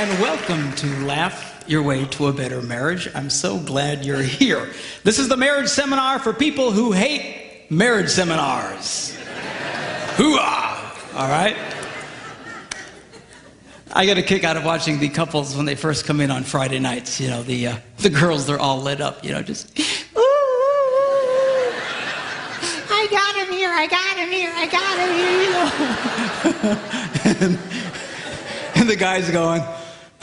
and welcome to Laugh Your Way to a Better Marriage. I'm so glad you're here. This is the marriage seminar for people who hate marriage seminars. Hoo-ah! All right? I get a kick out of watching the couples when they first come in on Friday nights. You know, the girls, they're all lit up, you know, just, ooh, I got him here, I got him here, I got him here, you know. And the guy's going,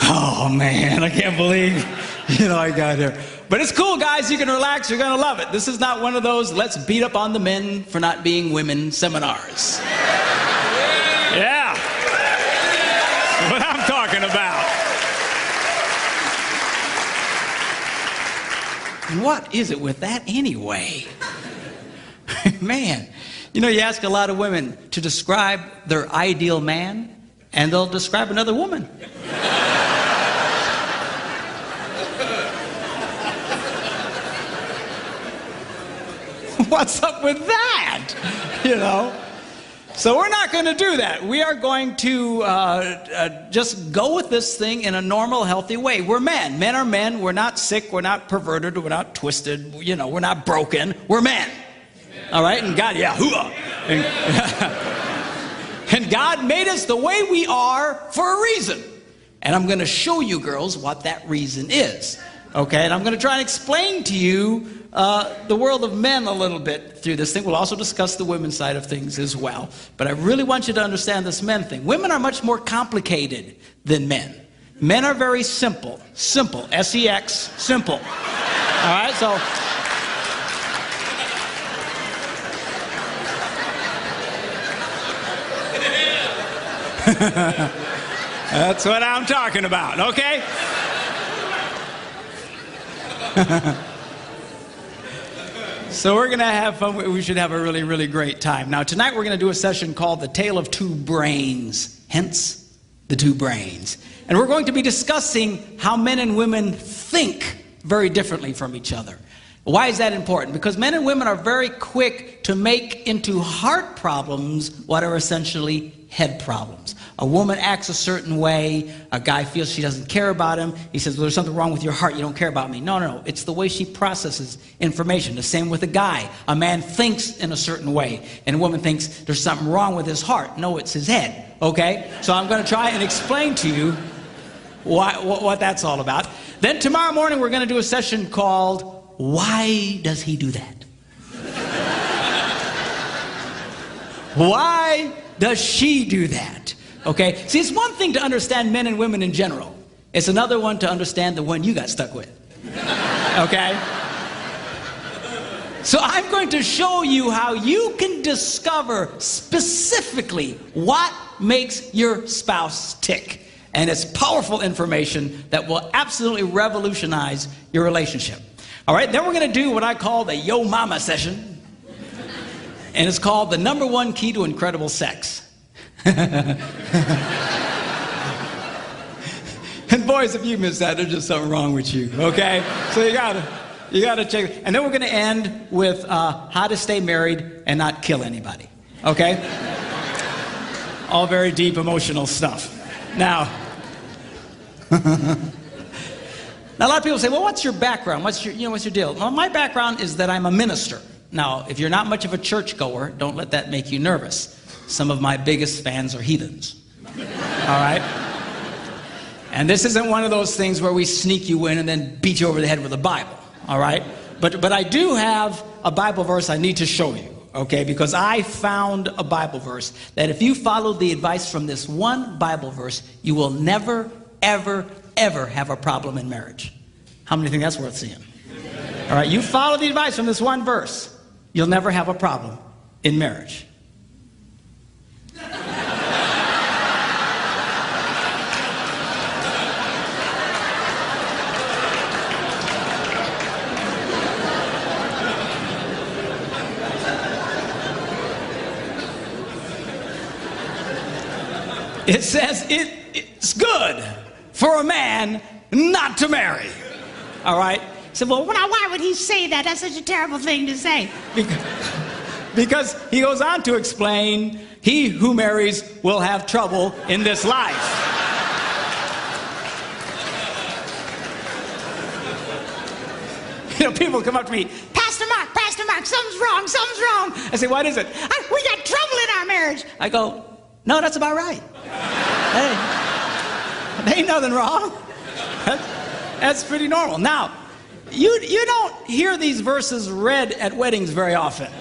oh man, I can't believe, you know, I got here. But it's cool, guys. You can relax. You're going to love it. This is not one of those let's beat up on the men for not being women seminars. Yeah. That's what I'm talking about. And what is it with that anyway? Man, you know, you ask a lot of women to describe their ideal man, and they'll describe another woman. What's up with that? You know? So we're not going to do that. We are going to just go with this thing in a normal, healthy way. We're men. Men are men. We're not sick. We're not perverted. We're not twisted. You know, we're not broken. We're men. All right? And God, yeah, hoo-ah. And God made us the way we are for a reason. And I'm going to show you girls what that reason is. Okay? And I'm going to try and explain to you the world of men a little bit through this thing. We'll also discuss the women's side of things as well. But I really want you to understand this men thing. Women are much more complicated than men. Men are very simple. Simple. S-E-X. Simple. All right? So that's what I'm talking about, okay? So we're going to have fun. We should have a really, really great time. Now, tonight we're going to do a session called The Tale of Two Brains, hence the two brains. And we're going to be discussing how men and women think very differently from each other. Why is that important? Because men and women are very quick to make into heart problems what are essentially head problems. A woman acts a certain way. A guy feels she doesn't care about him. He says, well, there's something wrong with your heart. You don't care about me. No, no, no. It's the way she processes information. The same with a guy. A man thinks in a certain way, and a woman thinks there's something wrong with his heart. No, it's his head. Okay? So I'm going to try and explain to you what that's all about. Then tomorrow morning, we're going to do a session called Why Does He Do That? Why does she do that? Okay? See, it's one thing to understand men and women in general. It's another one to understand the one you got stuck with. Okay? So I'm going to show you how you can discover specifically what makes your spouse tick. And it's powerful information that will absolutely revolutionize your relationship. All right? Then we're going to do what I call the Yo Mama session. And it's called the #1 key to incredible sex. And boys, if you miss that, there's just something wrong with you, okay? So you gotta check. And then we're gonna end with how to stay married and not kill anybody, okay? All very deep, emotional stuff. Now, a lot of people say, well, what's your background? What's your deal? Well, my background is that I'm a minister. Now, if you're not much of a churchgoer, don't let that make you nervous. Some of my biggest fans are heathens. All right? And this isn't one of those things where we sneak you in and then beat you over the head with a Bible. All right? But I do have a Bible verse I need to show you, okay? Because I found a Bible verse that if you follow the advice from this one Bible verse, you will never, ever, ever have a problem in marriage. How many think that's worth seeing? All right? You follow the advice from this one verse, you'll never have a problem in marriage. It says it's good for a man not to marry. All right? So, well, why would he say that? That's such a terrible thing to say. Because he goes on to explain, he who marries will have trouble in this life. people come up to me, Pastor Mark, something's wrong, something's wrong. I say, what is it? We got trouble in our marriage. I go, no, that's about right. Hey, there ain't nothing wrong. That's pretty normal. Now, you don't hear these verses read at weddings very often.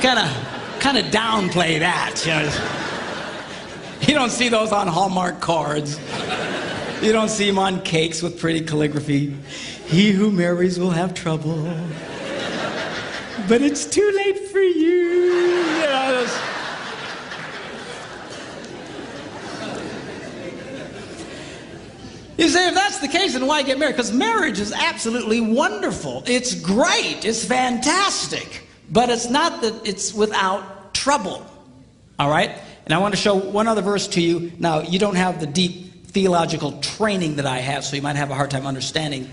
Kind of downplay that. You don't see those on Hallmark cards. You don't see them on cakes with pretty calligraphy. He who marries will have trouble, but it's too late for you. You say, if that's the case, then why get married? Because marriage is absolutely wonderful. It's great. It's fantastic. But it's not that it's without trouble. All right? And I want to show one other verse to you. Now, you don't have the deep theological training that I have, so you might have a hard time understanding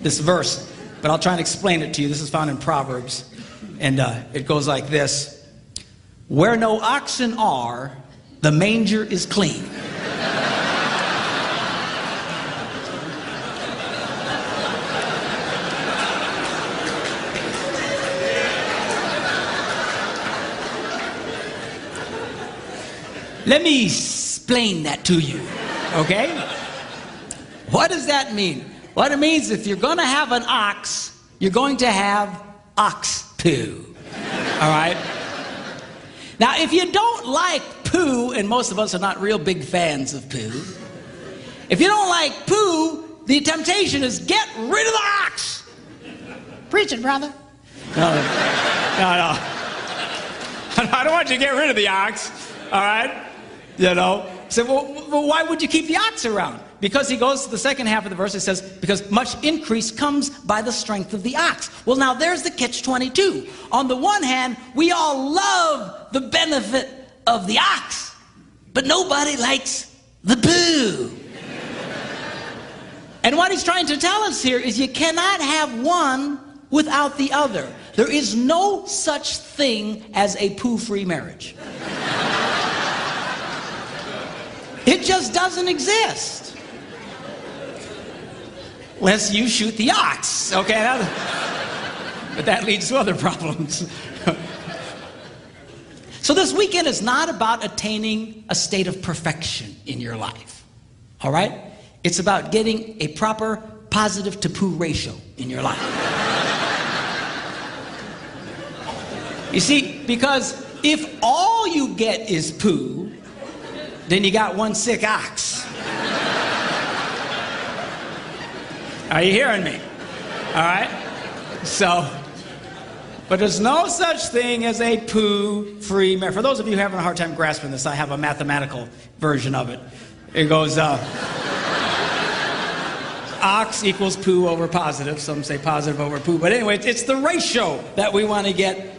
this verse. But I'll try and explain it to you. This is found in Proverbs. And it goes like this. Where no oxen are, the manger is clean. Let me explain that to you, okay? What does that mean? What it means, if you're going to have an ox, you're going to have ox poo, all right? Now, if you don't like poo, and most of us are not real big fans of poo, if you don't like poo, the temptation is get rid of the ox. Preach it, brother. No. I don't want you to get rid of the ox, all right? So, well, why would you keep the ox around? Because he goes to the second half of the verse, it says, because much increase comes by the strength of the ox. Well, now there's the catch-22. On the one hand, we all love the benefit of the ox, but nobody likes the poo. And what he's trying to tell us here is you cannot have one without the other. There is no such thing as a poo-free marriage. It just doesn't exist. Unless you shoot the ox, okay? But that leads to other problems. So this weekend is not about attaining a state of perfection in your life, all right? It's about getting a proper positive to poo ratio in your life. You see, because if all you get is poo, then you got one sick ox. Are you hearing me? All right? So, but there's no such thing as a poo-free marriage. For those of you who are having a hard time grasping this, I have a mathematical version of it. It goes, ox equals poo over positive. Some say positive over poo. But anyway, it's the ratio that we want to get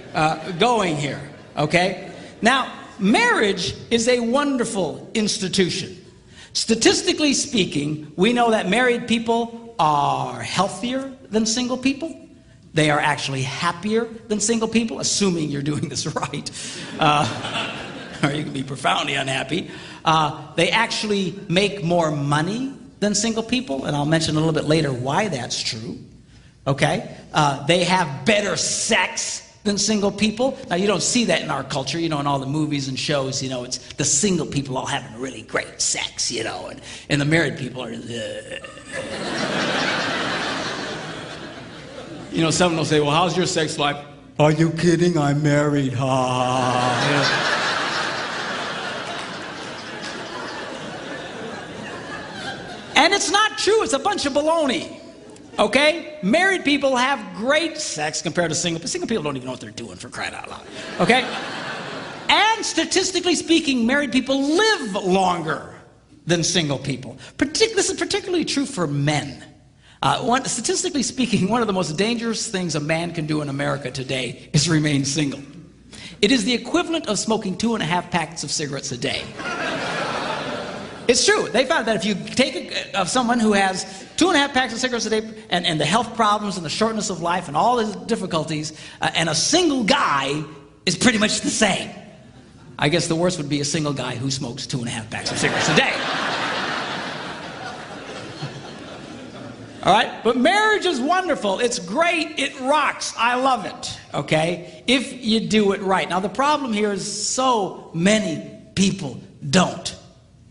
going here, okay? Now, marriage is a wonderful institution. Statistically speaking, we know that married people are healthier than single people. They are actually happier than single people, assuming you're doing this right. Or you can be profoundly unhappy. They actually make more money than single people, and I'll mention a little bit later why that's true. Okay? They have better sex than single people. Now, you don't see that in our culture, in all the movies and shows, it's the single people all having really great sex, and the married people are, someone will say, well, how's your sex life? Are you kidding? I'm married. And it's not true. It's a bunch of baloney. Okay? Married people have great sex compared to single people. Single people don't even know what they're doing, for crying out loud. Okay? And statistically speaking, married people live longer than single people. This is particularly true for men. Statistically speaking, one of the most dangerous things a man can do in America today is remain single. It is the equivalent of smoking 2.5 packs of cigarettes a day. It's true. They found that if you take someone who has 2.5 packs of cigarettes a day and the health problems and the shortness of life and all the difficulties, and a single guy is pretty much the same. I guess the worst would be a single guy who smokes 2.5 packs of cigarettes a day. All right? But marriage is wonderful. It's great. It rocks. I love it. Okay? If you do it right. Now, the problem here is so many people don't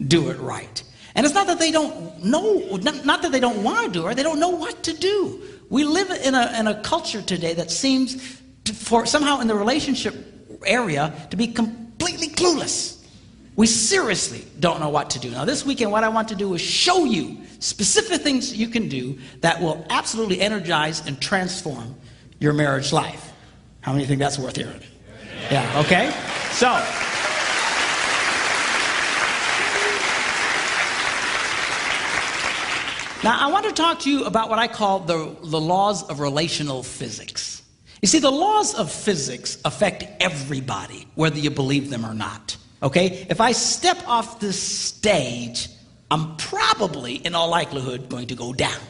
do it right. And it's not that they don't know, not that they don't want to do it, they don't know what to do. We live in a culture today that seems for somehow in the relationship area to be completely clueless. We seriously don't know what to do. Now this weekend what I want to do is show you specific things you can do that will absolutely energize and transform your marriage life. How many think that's worth hearing? Yeah, okay? So, now I want to talk to you about what I call the laws of relational physics. You see, the laws of physics affect everybody, whether you believe them or not. Okay? If I step off this stage, I'm probably, in all likelihood, going to go down.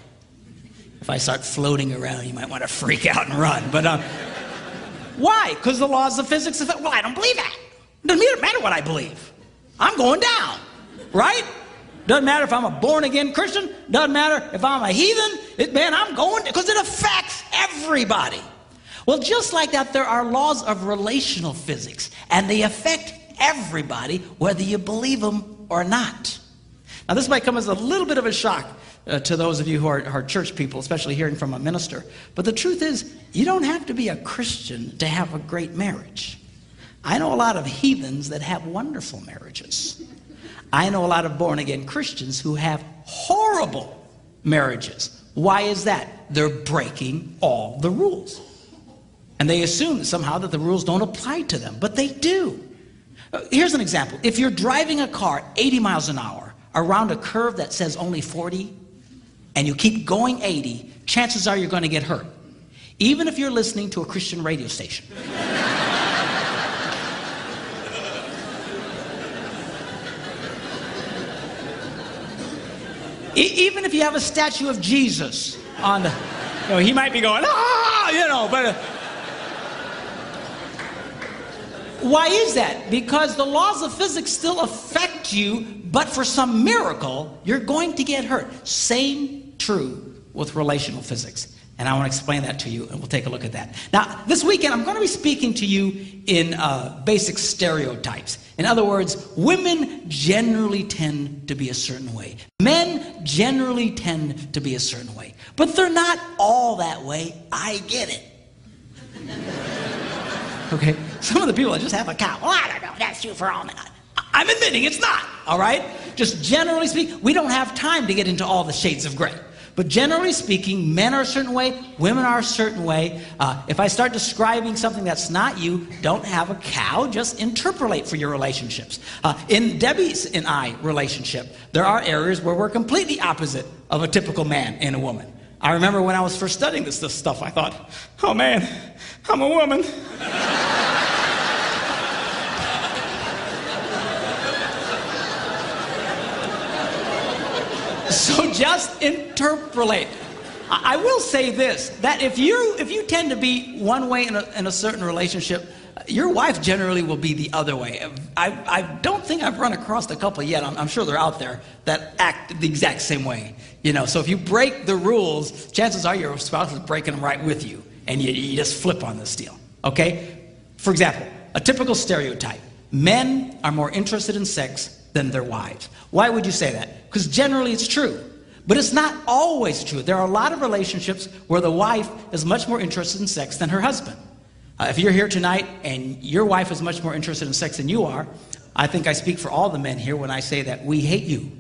If I start floating around, you might want to freak out and run. But why? Because the laws of physics affect. Well, I don't believe that. It doesn't matter what I believe. I'm going down. Right? Doesn't matter if I'm a born-again Christian. Doesn't matter if I'm a heathen. Man, I'm going, because it affects everybody. Well, just like that, there are laws of relational physics, and they affect everybody, whether you believe them or not. Now, this might come as a little bit of a shock to those of you who are church people, especially hearing from a minister. But the truth is, you don't have to be a Christian to have a great marriage. I know a lot of heathens that have wonderful marriages. I know a lot of born-again Christians who have horrible marriages. Why is that? They're breaking all the rules. And they assume that somehow that the rules don't apply to them, but they do. Here's an example. If you're driving a car 80 miles an hour around a curve that says only 40, and you keep going 80, chances are you're going to get hurt, even if you're listening to a Christian radio station. Even if you have a statue of Jesus on the, he might be going, but why is that? Because the laws of physics still affect you, but for some miracle, you're going to get hurt. Same true with relational physics. And I want to explain that to you, and we'll take a look at that. Now, this weekend, I'm going to be speaking to you in basic stereotypes. In other words, women generally tend to be a certain way. Men generally tend to be a certain way. But they're not all that way. I get it. Okay? Some of the people that just have a cow. Well, I don't know. That's true for all men. I'm admitting it's not. All right? Just generally speaking, we don't have time to get into all the shades of gray. But generally speaking, men are a certain way, women are a certain way. If I start describing something that's not you, don't have a cow, just interpolate for your relationships. In Debbie's and I relationship, there are areas where we're completely opposite of a typical man and a woman. I remember when I was first studying this stuff, I thought, oh man, I'm a woman. So just interpolate. I will say this, that if you tend to be one way in a certain relationship, your wife generally will be the other way. I don't think I've run across a couple yet. I'm sure they're out there that act the exact same way. So if you break the rules, chances are your spouse is breaking them right with you, and you just flip on this deal. Okay? For example, a typical stereotype: men are more interested in sex than their wives. Why would you say that? Because generally it's true. But it's not always true. There are a lot of relationships where the wife is much more interested in sex than her husband. If you're here tonight and your wife is much more interested in sex than you are, I think I speak for all the men here when I say that we hate you.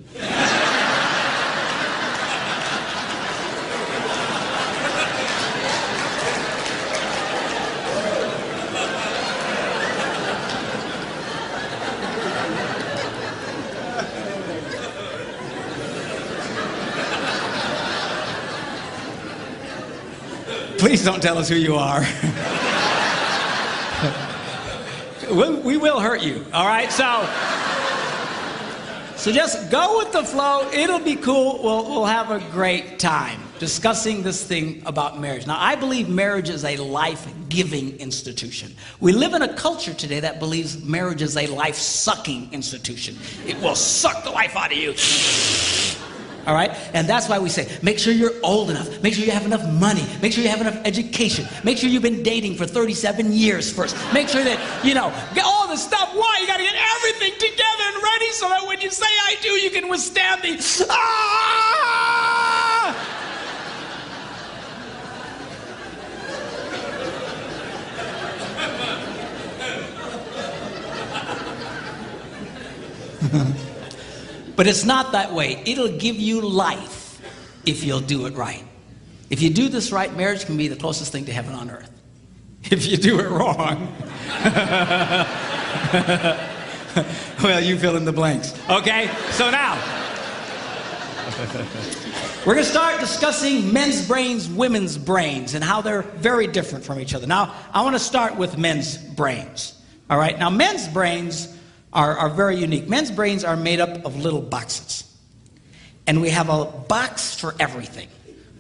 Please don't tell us who you are. We will hurt you, all right? So just go with the flow. It'll be cool. We'll have a great time discussing this thing about marriage. Now, I believe marriage is a life-giving institution. We live in a culture today that believes marriage is a life-sucking institution. It will suck the life out of you. All right? And that's why we say, make sure you're old enough. Make sure you have enough money. Make sure you have enough education. Make sure you've been dating for 37 years first. Make sure that, get all the stuff. Why? You got to get everything together and ready so that when you say I do, you can withstand the, But it's not that way. It'll give you life if you'll do it right. If you do this right, marriage can be the closest thing to heaven on earth. If you do it wrong, well, you fill in the blanks. Okay? So now, we're going to start discussing men's brains, women's brains, and how they're very different from each other. Now, I want to start with men's brains. All right? Now, men's brains are very unique. Men's brains are made up of little boxes. And we have a box for everything.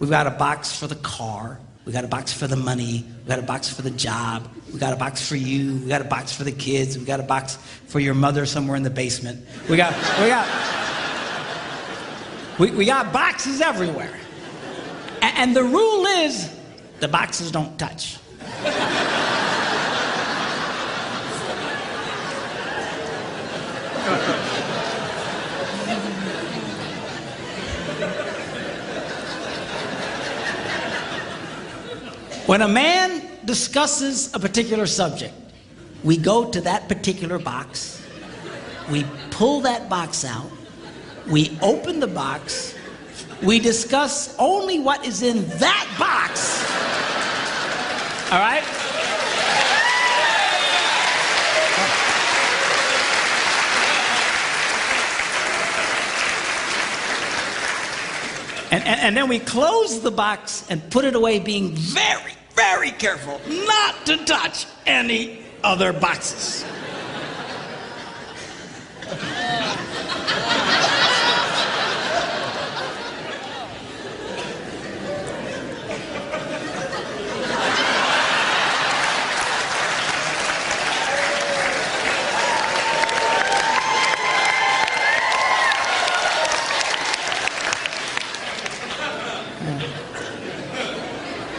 We've got a box for the car. We've got a box for the money. We've got a box for the job. We've got a box for you. We've got a box for the kids. We've got a box for your mother somewhere in the basement. We got boxes everywhere. And the rule is the boxes don't touch. When a man discusses a particular subject, we go to that particular box, we pull that box out, we open the box, we discuss only what is in that box. All right? And then we close the box and put it away, being very, very careful not to touch any other boxes.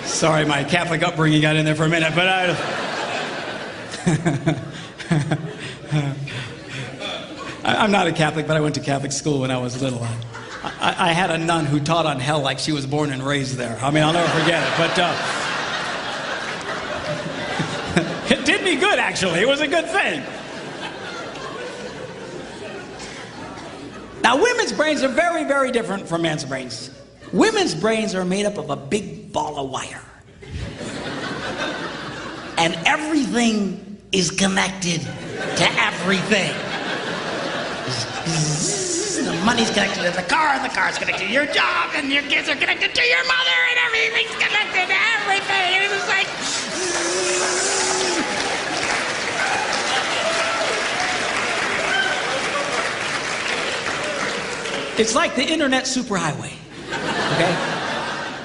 Sorry, my Catholic upbringing got in there for a minute, but I'm not a Catholic, but I went to Catholic school when I was little. I had a nun who taught on hell like she was born and raised there. I mean, I'll never forget it, but it did me good, actually. It was a good thing. Now, women's brains are very, very different from men's brains. Women's brains are made up of a big ball of wire. And everything is connected to everything. The money's connected to the car, and the car's connected to your job, and your kids are connected to your mother, and everything's connected to everything. And it's like... It's like the internet superhighway. Okay?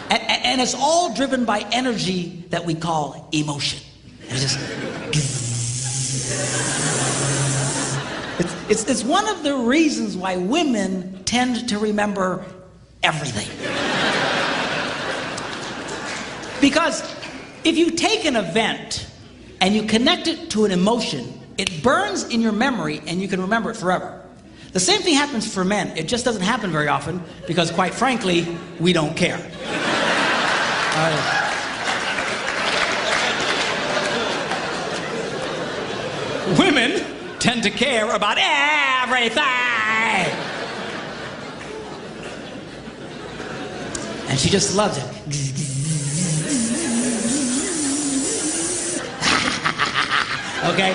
And it's all driven by energy that we call emotion. And it's just... It's one of the reasons why women tend to remember everything. Because if you take an event and you connect it to an emotion, it burns in your memory and you can remember it forever. The same thing happens for men. It just doesn't happen very often because, quite frankly, we don't care. Women tend to care about everything. And she just loves it. Okay?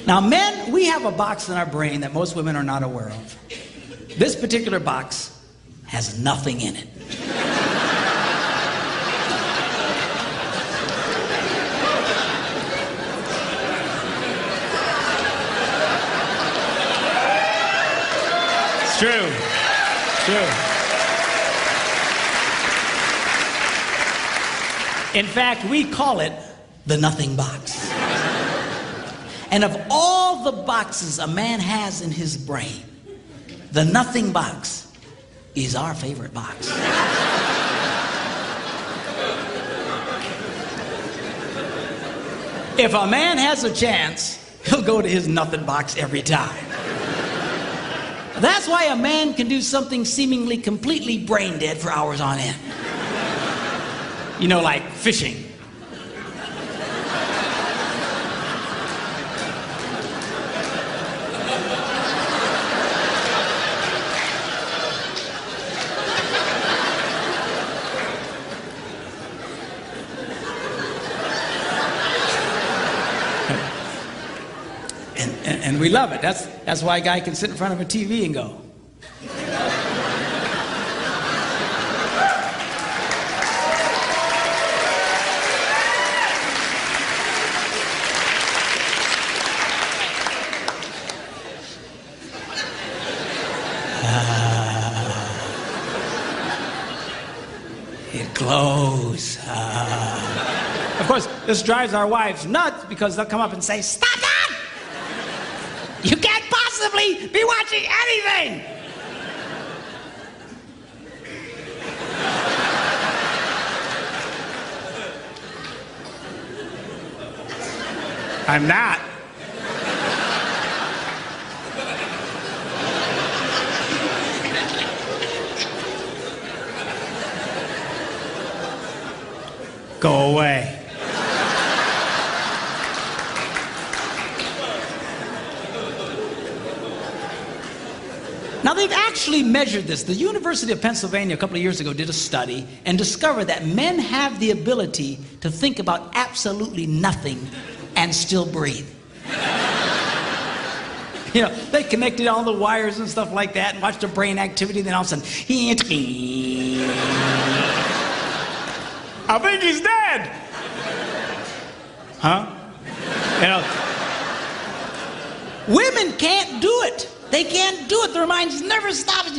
Now, men, we have a box in our brain that most women are not aware of. This particular box has nothing in it. It's true. It's true. In fact, we call it the nothing box. And of all the boxes a man has in his brain, the nothing box is our favorite box. If a man has a chance, he'll go to his nothing box every time. That's why a man can do something seemingly completely brain dead for hours on end. You know, like fishing. And we love it. That's why a guy can sit in front of a TV and go. It glows. Of course, this drives our wives nuts because they'll come up and say, "Stop that! You can't possibly be watching anything!" I'm not. Go away. Now, they've actually measured this. The University of Pennsylvania a couple of years ago did a study and discovered that men have the ability to think about absolutely nothing and still breathe. You know, they connected all the wires and stuff like that and watched the brain activity, then all of a sudden, I think he's dead. Huh? You know, women can't do it. They can't do it. Their minds never stop. And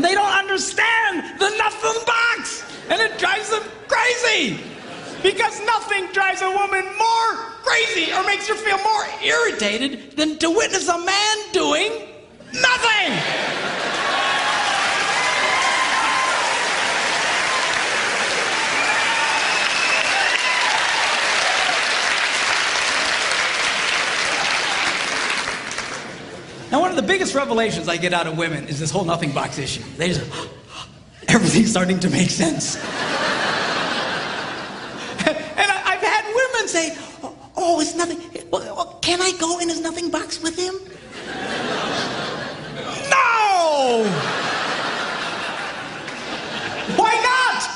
they don't understand the nothing box. And it drives them crazy. Because nothing drives a woman more crazy or makes her feel more irritated than to witness a man doing nothing. Now, one of the biggest revelations I get out of women is this whole nothing box issue. They just, everything's starting to make sense. And I've had women say, oh, it's nothing. Well, can I go in his nothing box with him? No! Why not?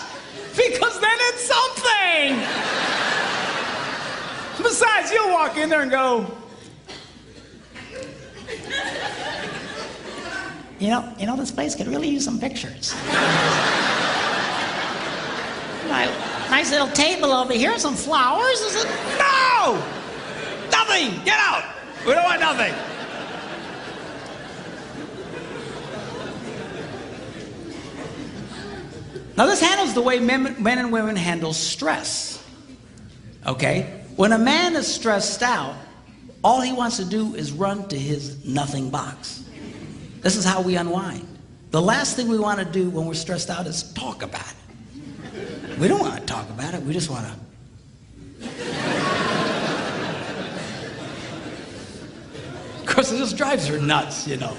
Because then it's something. Besides, you'll walk in there and go, You know, this place could really use some pictures. Nice little table over here, some flowers. Is it? No! Nothing! Get out! We don't want nothing. Now, this handles the way men and women handle stress. Okay? When a man is stressed out, all he wants to do is run to his nothing box. This is how we unwind. The last thing we want to do when we're stressed out is talk about it. We don't want to talk about it. We just want to. Of course, it just drives her nuts, you know.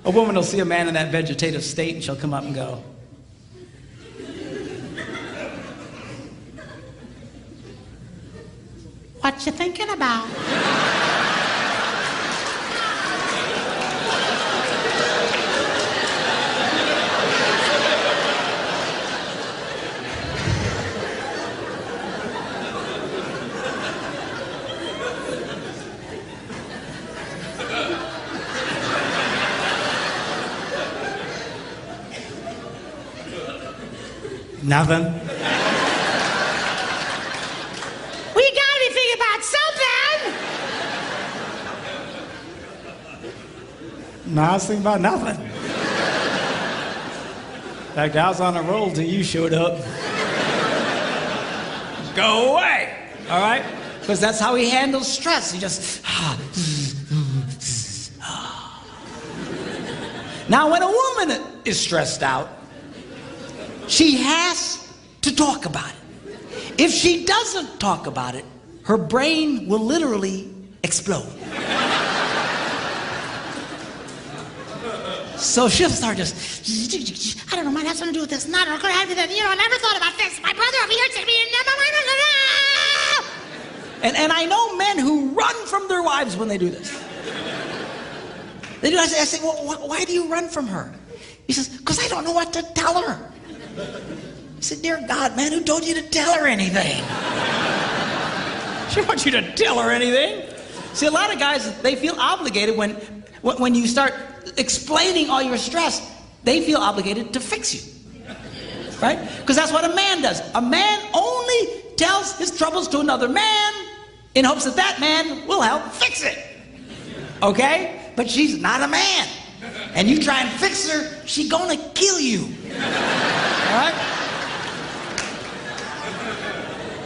A woman will see a man in that vegetative state and she'll come up and go, "What you thinking about?" Nothing. We gotta be thinking about something. No, I was thinking about nothing. In fact, I was on a roll till you showed up. go away, all right? Because that's how he handles stress. He just, Now, when a woman is stressed out, she has to talk about it. If she doesn't talk about it, her brain will literally explode. So she'll start just, I don't know, might have something to do with this. Not, could have that. You know, I never thought about this. My brother over here said to me, and I know men who run from their wives when they do this. They do. I say, well, why do you run from her? He says, because I don't know what to tell her. I said, dear God, man, who told you to tell her anything? She wants you to tell her anything. See, a lot of guys, they feel obligated when you start explaining all your stress, they feel obligated to fix you. Right? Because that's what a man does. A man only tells his troubles to another man in hopes that that man will help fix it. Okay? But she's not a man. And you try and fix her, she's gonna kill you. All right?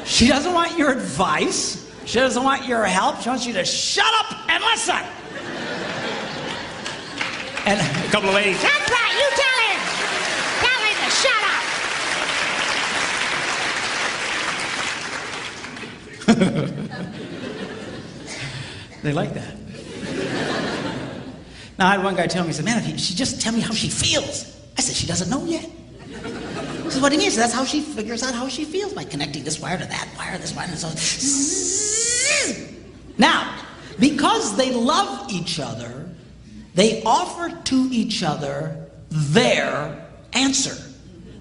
She doesn't want your advice. She doesn't want your help. She wants you to shut up and listen. And a couple of ladies, that's right, you tell him. Tell him to shut up. They like that. Now, I had one guy tell me, he said, man, if she just tell me how she feels. I said, she doesn't know yet. He said, what do you mean? So that's how she figures out how she feels, by connecting this wire to that wire, this wire, and so. Now, because they love each other, they offer to each other their answer,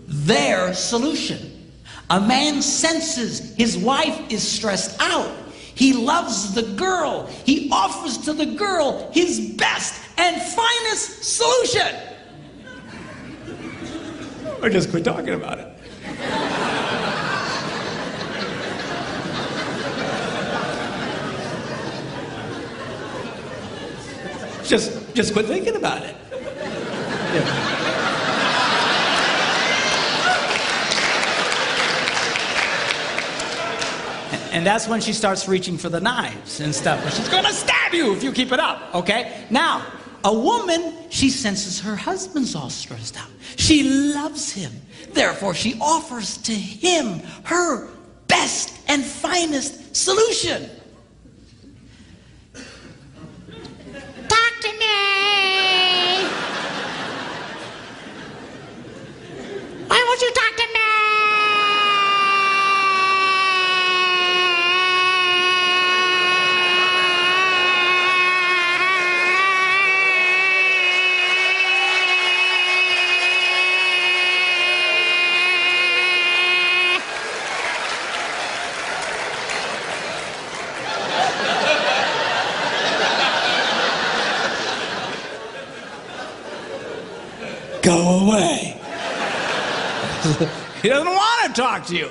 their solution. A man senses his wife is stressed out. He loves the girl. He offers to the girl his best and finest solution. Or just quit talking about it. Just quit thinking about it. Yeah. And that's when she starts reaching for the knives and stuff. But she's gonna stab you if you keep it up, okay? Now, a woman, she senses her husband's all stressed out. She loves him. Therefore, she offers to him her best and finest solution. Talk to me. Why won't you talk to me? Go away. He doesn't want to talk to you.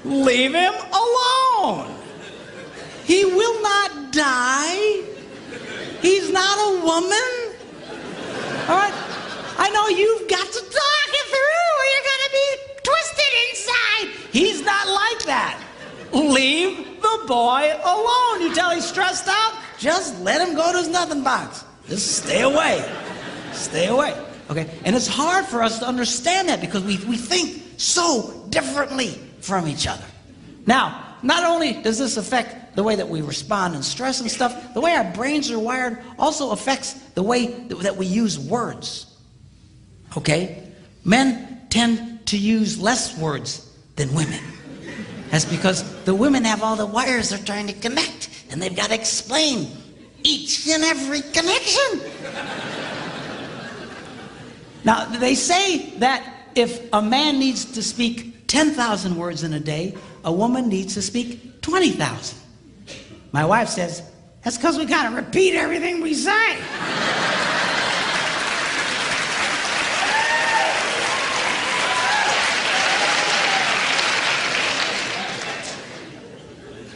Leave him alone. He will not die. He's not a woman. All right? I know you've got to talk it through or you're going to be twisted inside. He's not like that. Leave the boy alone. You tell he's stressed out, just let him go to his nothing box. Just stay away. Stay away. Okay? And it's hard for us to understand that because we think so differently from each other. Now, not only does this affect the way that we respond and stress and stuff, the way our brains are wired also affects the way that we use words. Okay? Men tend to use less words than women. That's because the women have all the wires they're trying to connect, and they've got to explain each and every connection. Now, they say that if a man needs to speak 10,000 words in a day, a woman needs to speak 20,000. My wife says, that's because we got to repeat everything we say.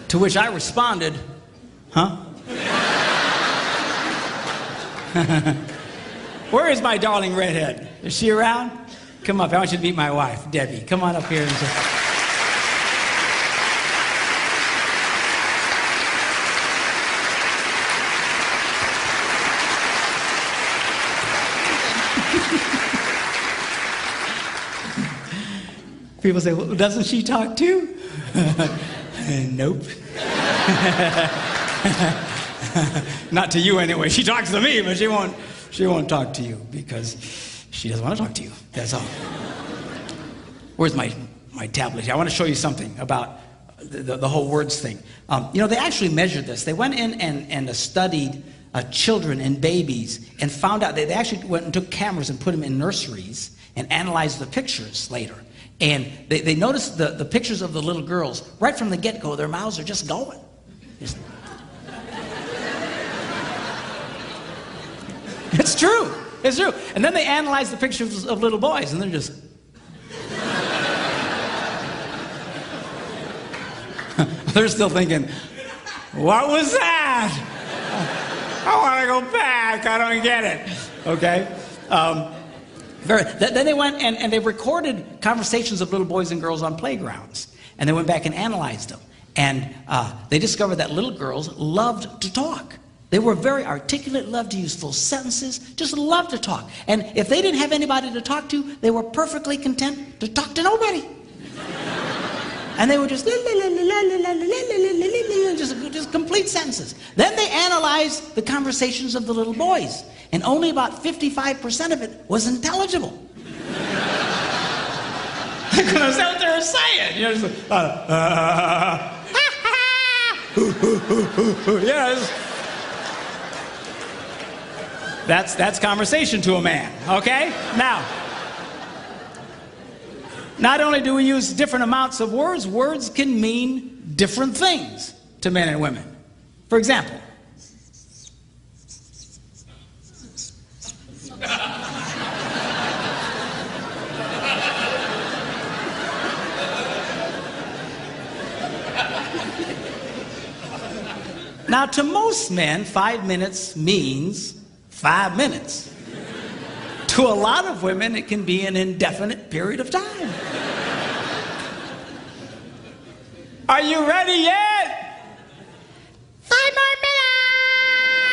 To which I responded, huh? Where is my darling redhead? Is she around? Come up. I want you to meet my wife, Debbie. Come on up here and say. People say, well, doesn't she talk too? Nope. Not to you anyway. She talks to me, but she won't talk to you because she doesn't want to talk to you. That's all. Where's my tablet here? I want to show you something about the whole words thing. They actually measured this. They went in and studied children and babies and found out, they actually went and took cameras and put them in nurseries and analyzed the pictures later. And they noticed the pictures of the little girls. Right from the get-go, their mouths are just going. It's true. It's true. And then they analyzed the pictures of little boys, and they're just... They're still thinking, what was that? I want to go back. I don't get it. Okay? Then they went and they recorded conversations of little boys and girls on playgrounds. And they went back and analyzed them. And they discovered that little girls loved to talk. They were very articulate, loved to use full sentences, just loved to talk. And if they didn't have anybody to talk to, they were perfectly content to talk to nobody. And they were just complete sentences. Then they analyzed the conversations of the little boys, and only about 55% of it was intelligible. They couldn't understand what they were saying. That's conversation to a man. Okay? Now, not only do we use different amounts of words, words can mean different things to men and women. For example, now to most men, 5 minutes means 5 minutes. To a lot of women, it can be an indefinite period of time. Are you ready yet? 5 more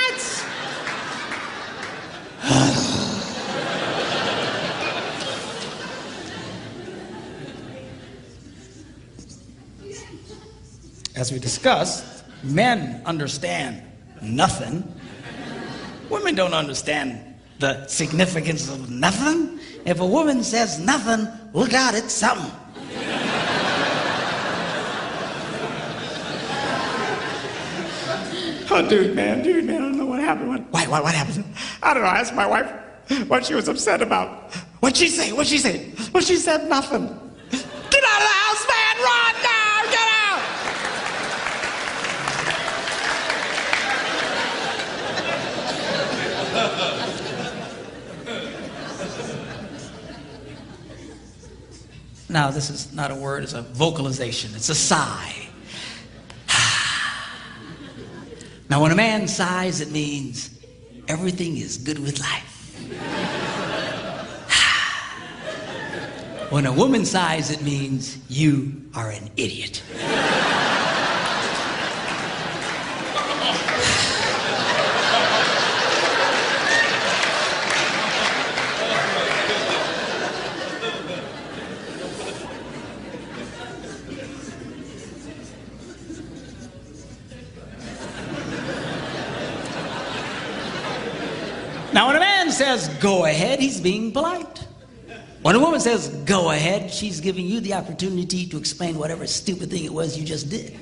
minutes! As we discussed, men understand nothing. Women don't understand the significance of nothing. If a woman says nothing, look out, it's something. Oh, dude, man, I don't know what happened. What happened? I don't know. I asked my wife what she was upset about. What'd she say? Well, she said nothing. Get out of the house, man! Run now! Get out! Now, this is not a word, it's a vocalization. It's a sigh. Now, when a man sighs, it means everything is good with life. When a woman sighs, it means you are an idiot. Now, when a man says, go ahead, he's being polite. When a woman says, go ahead, she's giving you the opportunity to explain whatever stupid thing it was you just did.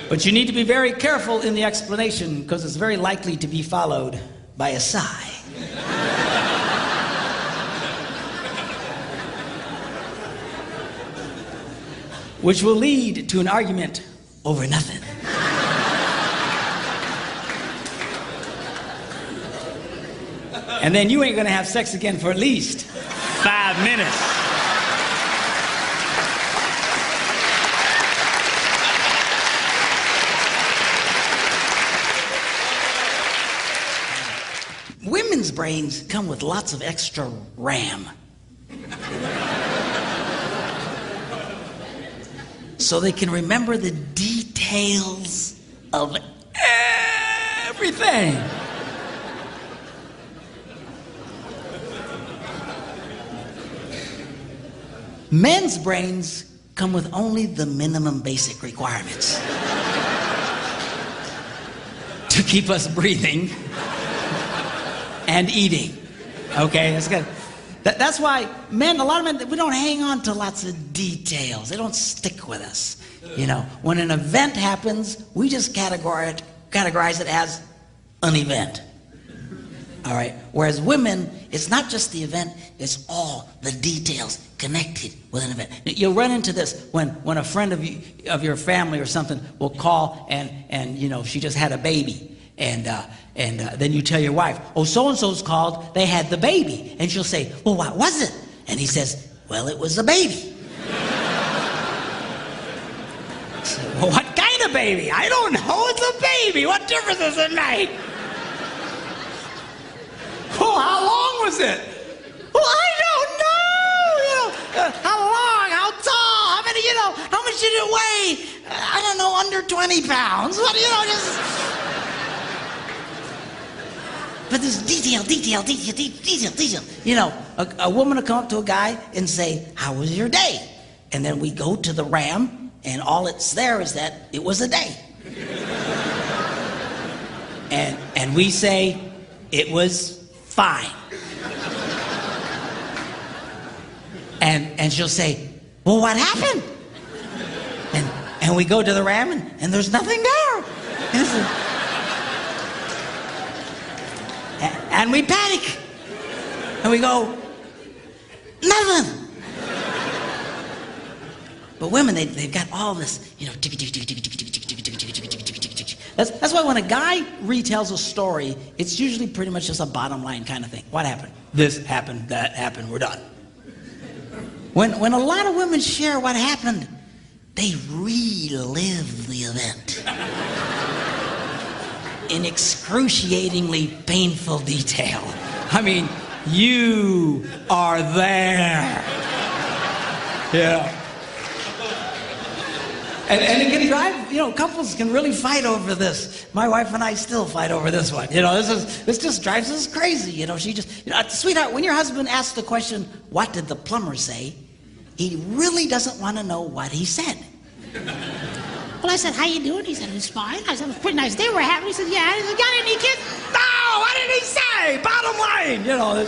But you need to be very careful in the explanation because it's very likely to be followed by a sigh. Which will lead to an argument over nothing. And then you ain't gonna have sex again for at least 5 minutes. Women's brains come with lots of extra RAM. So they can remember the details of everything. Men's brains come with only the minimum basic requirements to keep us breathing and eating. Okay, that's good. That's why men, a lot of men, we don't hang on to lots of details. They don't stick with us. You know, when an event happens, we just categorize it as an event. All right. Whereas women, it's not just the event, it's all the details connected with an event. You'll run into this when a friend of your family or something will call and you know, she just had a baby. And then you tell your wife, oh, so-and-so's called, they had the baby. And she'll say, well, what was it? And he says, well, it was a baby. So, well, what kind of baby? I don't know, it's a baby. What difference does it make? Oh, how long was it? Well, I don't know. You know, how long, how tall, how many, you know, how much did it weigh? I don't know, under 20 pounds. What, you know, just... But there's detail. You know, a woman will come up to a guy and say, how was your day? And then we go to the RAM, and all it's there is that it was a day. And we say, it was fine. And she'll say, well, what happened? And we go to the RAM, and there's nothing there. And we panic. And we go, nothing. But women, they've got all this, you know, that's why when a guy retells a story, it's usually pretty much just a bottom line kind of thing. What happened? This happened, that happened, we're done. When a lot of women share what happened, they relive the event in excruciatingly painful detail. I mean, you are there. Yeah. And it can drive, you know, couples can really fight over this. My wife and I still fight over this one. You know, this just drives us crazy. You know, she just, you know, sweetheart, when your husband asks the question, what did the plumber say? He really doesn't want to know what he said. Well, I said, how you doing? He said, it's fine. I said, it was a pretty nice day we're having. He said, yeah. He said, got any kids? No, what did he say? Bottom line, you know.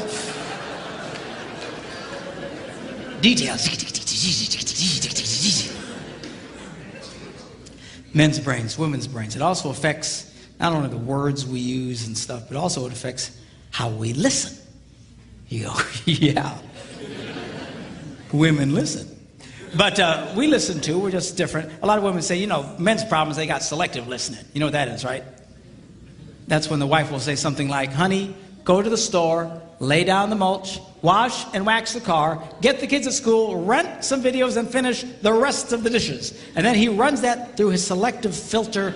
Details. Men's brains, women's brains. It also affects not only the words we use and stuff, but also it affects how we listen. You go, yeah. Women listen. But we listen too, we're just different. A lot of women say, you know, men's problems, they got selective listening. You know what that is, right? That's when the wife will say something like, honey, go to the store, lay down the mulch, wash and wax the car, get the kids at school, rent some videos, and finish the rest of the dishes. And then he runs that through his selective filter.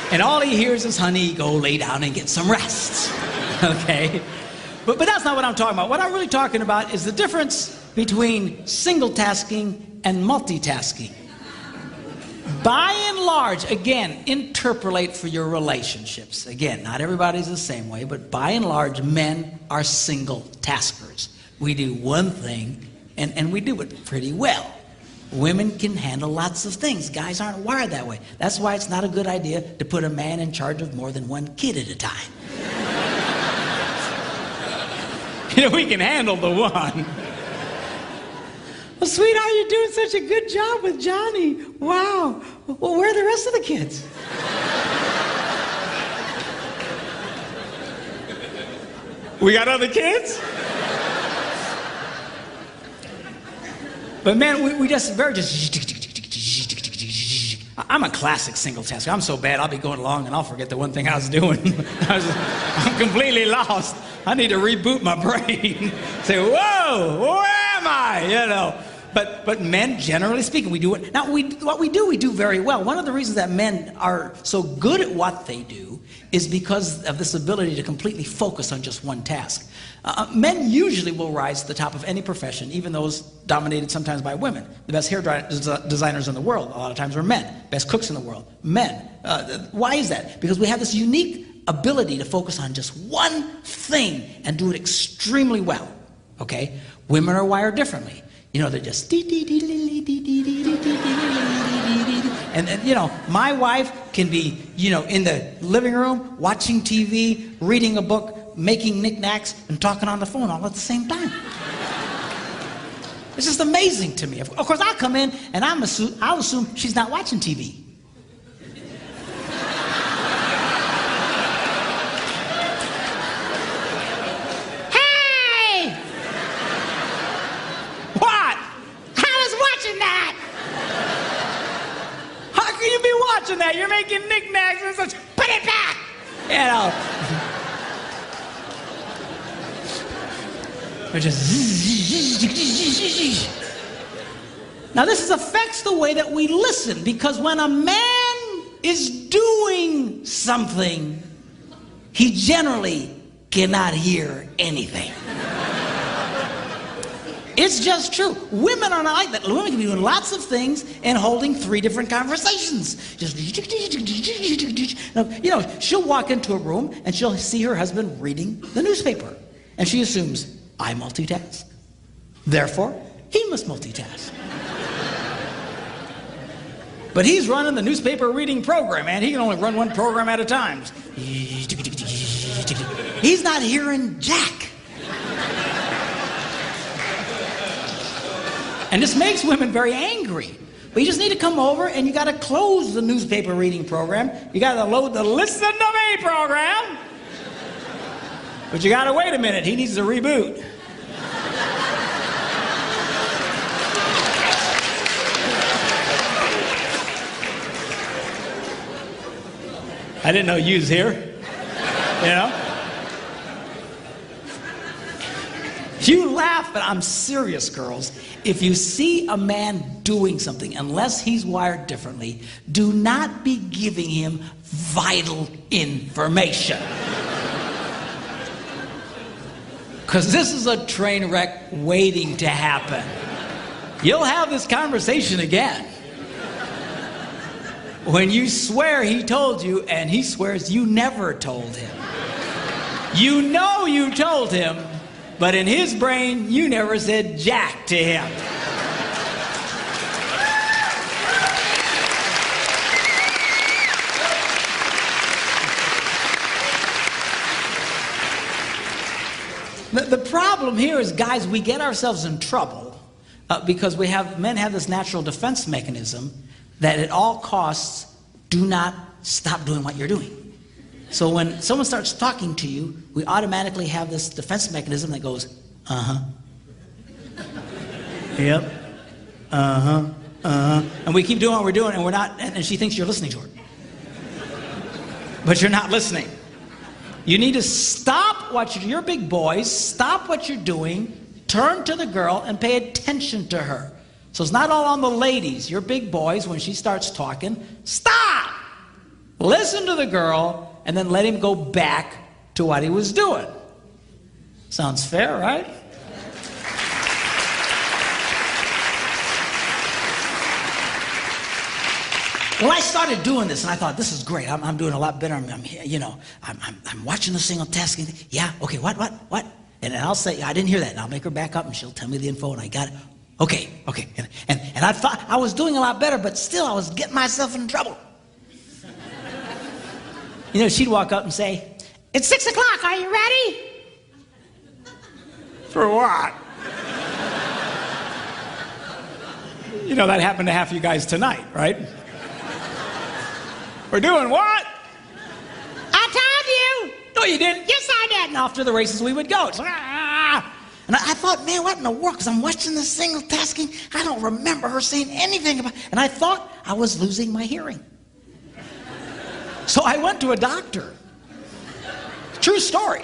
And all he hears is, honey, go lay down and get some rest. Okay? But that's not what I'm talking about. What I'm really talking about is the difference between single tasking and multitasking. By and large, again, interpolate for your relationships. Again, not everybody's the same way, but by and large, men are single taskers. We do one thing, and we do it pretty well. Women can handle lots of things. Guys aren't wired that way. That's why it's not a good idea to put a man in charge of more than one kid at a time. You know, we can handle the one. Well, sweetheart, you're doing such a good job with Johnny. Wow. Well, where are the rest of the kids? We got other kids? But man, we just very just. I'm a classic single tasker. I'm so bad, I'll be going along and I'll forget the one thing I was doing. I'm completely lost. I need to reboot my brain. Say, whoa, where am I? You know. But men, generally speaking, we do it. Now, what we do very well. One of the reasons that men are so good at what they do is because of this ability to completely focus on just one task. Men usually will rise to the top of any profession, even those dominated sometimes by women. The best hair designers in the world, a lot of times, are men. Best cooks in the world, men. Why is that? Because we have this unique ability to focus on just one thing and do it extremely well. Okay? Women are wired differently. You know, they're just and you know, my wife can be, you know, in the living room watching TV, reading a book, making knickknacks, and talking on the phone all at the same time. It's just amazing to me. Of course, I'll come in and I'll assume she's not watching TV. That you're making knickknacks and such. Put it back. You know. We're just. Now this affects the way that we listen, because when a man is doing something, he generally cannot hear anything. It's just true. Women are not like that. Women can be doing lots of things and holding 3 different conversations. Just, you know, she'll walk into a room and she'll see her husband reading the newspaper. And she assumes, I multitask. Therefore, he must multitask. But he's running the newspaper reading program, and he can only run one program at a time. He's not hearing jack. And this makes women very angry. But you just need to come over and you got to close the newspaper reading program. You got to load the Listen to Me program. But you got to wait a minute. He needs to reboot. I didn't know you was here. You know? You laugh, but I'm serious, girls. If you see a man doing something, unless he's wired differently, do not be giving him vital information. Because this is a train wreck waiting to happen. You'll have this conversation again. When you swear he told you, and he swears you never told him. You know you told him, but in his brain, you never said jack to him. The problem here is, guys, we get ourselves in trouble because men have this natural defense mechanism that at all costs, do not stop doing what you're doing. So when someone starts talking to you, we automatically have this defense mechanism that goes, uh-huh. Yep. Uh-huh. Uh-huh. And we keep doing what we're doing, and we're not, and she thinks you're listening to her. But you're not listening. You need to stop you're big boys, stop what you're doing, turn to the girl, and pay attention to her. So it's not all on the ladies. You're big boys, when she starts talking, stop! Listen to the girl, and then let him go back to what he was doing. Sounds fair, right? Well, I started doing this, and I thought, this is great. I'm doing a lot better. I'm watching the single tasking. Yeah, okay, what? And then I'll say, I didn't hear that. And I'll make her back up, and she'll tell me the info, and I got it. Okay. And I thought I was doing a lot better, but still I was getting myself in trouble. You know, she'd walk up and say, it's 6 o'clock, are you ready? For what? You know, that happened to half you guys tonight, right? We're doing what? I told you. No, you didn't. Yes, I did. And off to the races we would go. And I thought, man, what in the world? Because I'm watching this single tasking. I don't remember her saying anything about it. And I thought I was losing my hearing. So I went to a doctor. True story.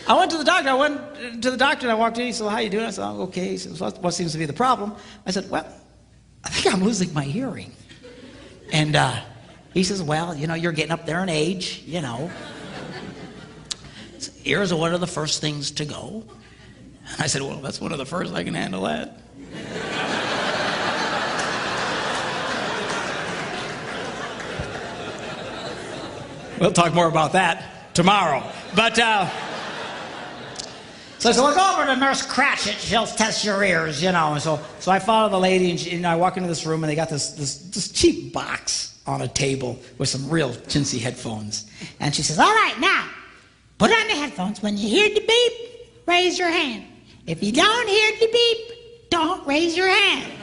I went to the doctor. I went to the doctor and I walked in. He said, well, how you doing? I said, oh, okay. He said, what seems to be the problem? I said, well, I think I'm losing my hearing. And he says, well, you know, you're getting up there in age, you know. Ears are one of the first things to go. And I said, well, that's one of the first. I can handle that. We'll talk more about that tomorrow. But, so I said, well, go over to Nurse Cratchit. She'll test your ears, you know. And so I follow the lady, and I walk into this room, and they got this cheap box on a table with some real chintzy headphones. And she says, all right, now, put on the headphones. When you hear the beep, raise your hand. If you don't hear the beep, don't raise your hand.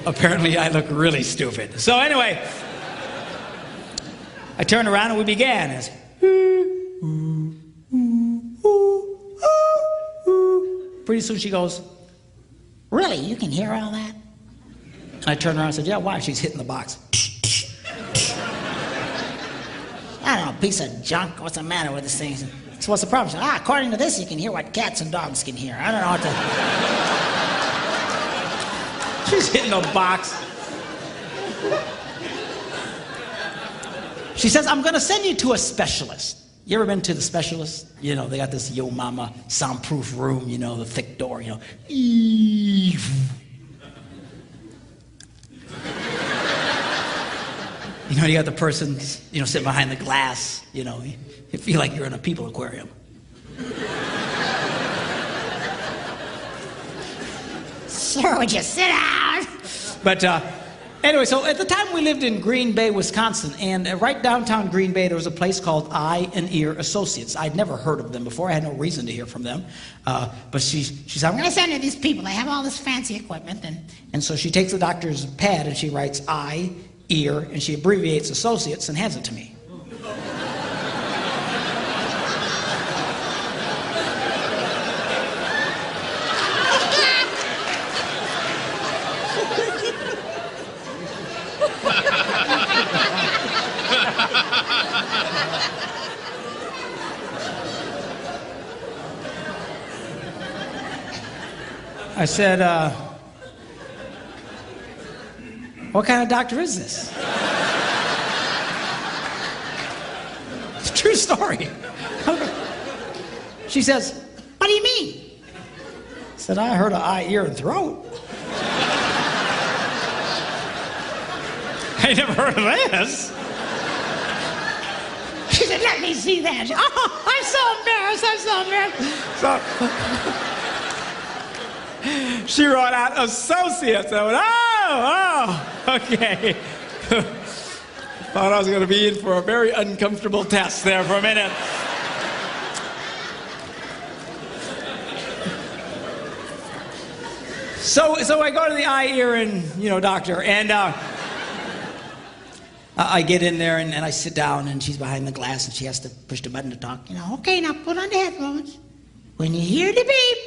Apparently, I look really stupid. So anyway, I turned around and we began. As pretty soon she goes, really, you can hear all that? And I turned around and said, yeah, why? She's hitting the box. I don't know, piece of junk. What's the matter with this thing? So what's the problem? She said, according to this, you can hear what cats and dogs can hear. I don't know what to... She's hitting the box. She says, I'm going to send you to a specialist. You ever been to the specialist? You know, they got this Yo Mama soundproof room, you know, the thick door, you know. You know, you got the person, you know, sitting behind the glass, you know. You feel like you're in a people aquarium. Sir, would you sit down? But anyway, so at the time we lived in Green Bay, Wisconsin, and right downtown Green Bay there was a place called Eye and Ear Associates. I'd never heard of them before. I had no reason to hear from them. But she said, I'm going to send you these people. They have all this fancy equipment. And so she takes the doctor's pad and she writes Eye, Ear, and she abbreviates Associates and hands it to me. I said, what kind of doctor is this? It's a true story. She says, what do you mean? I said, I heard of eye, ear, and throat. I never heard of this. She said, let me see that. Oh, I'm so embarrassed. She wrote out Associates. I went, oh, okay. Thought I was going to be in for a very uncomfortable test there for a minute. So I go to the eye, ear, and, you know, doctor, and I get in there and I sit down, and she's behind the glass, and she has to push the button to talk. You know, okay, now put on the headphones. When you hear the beep,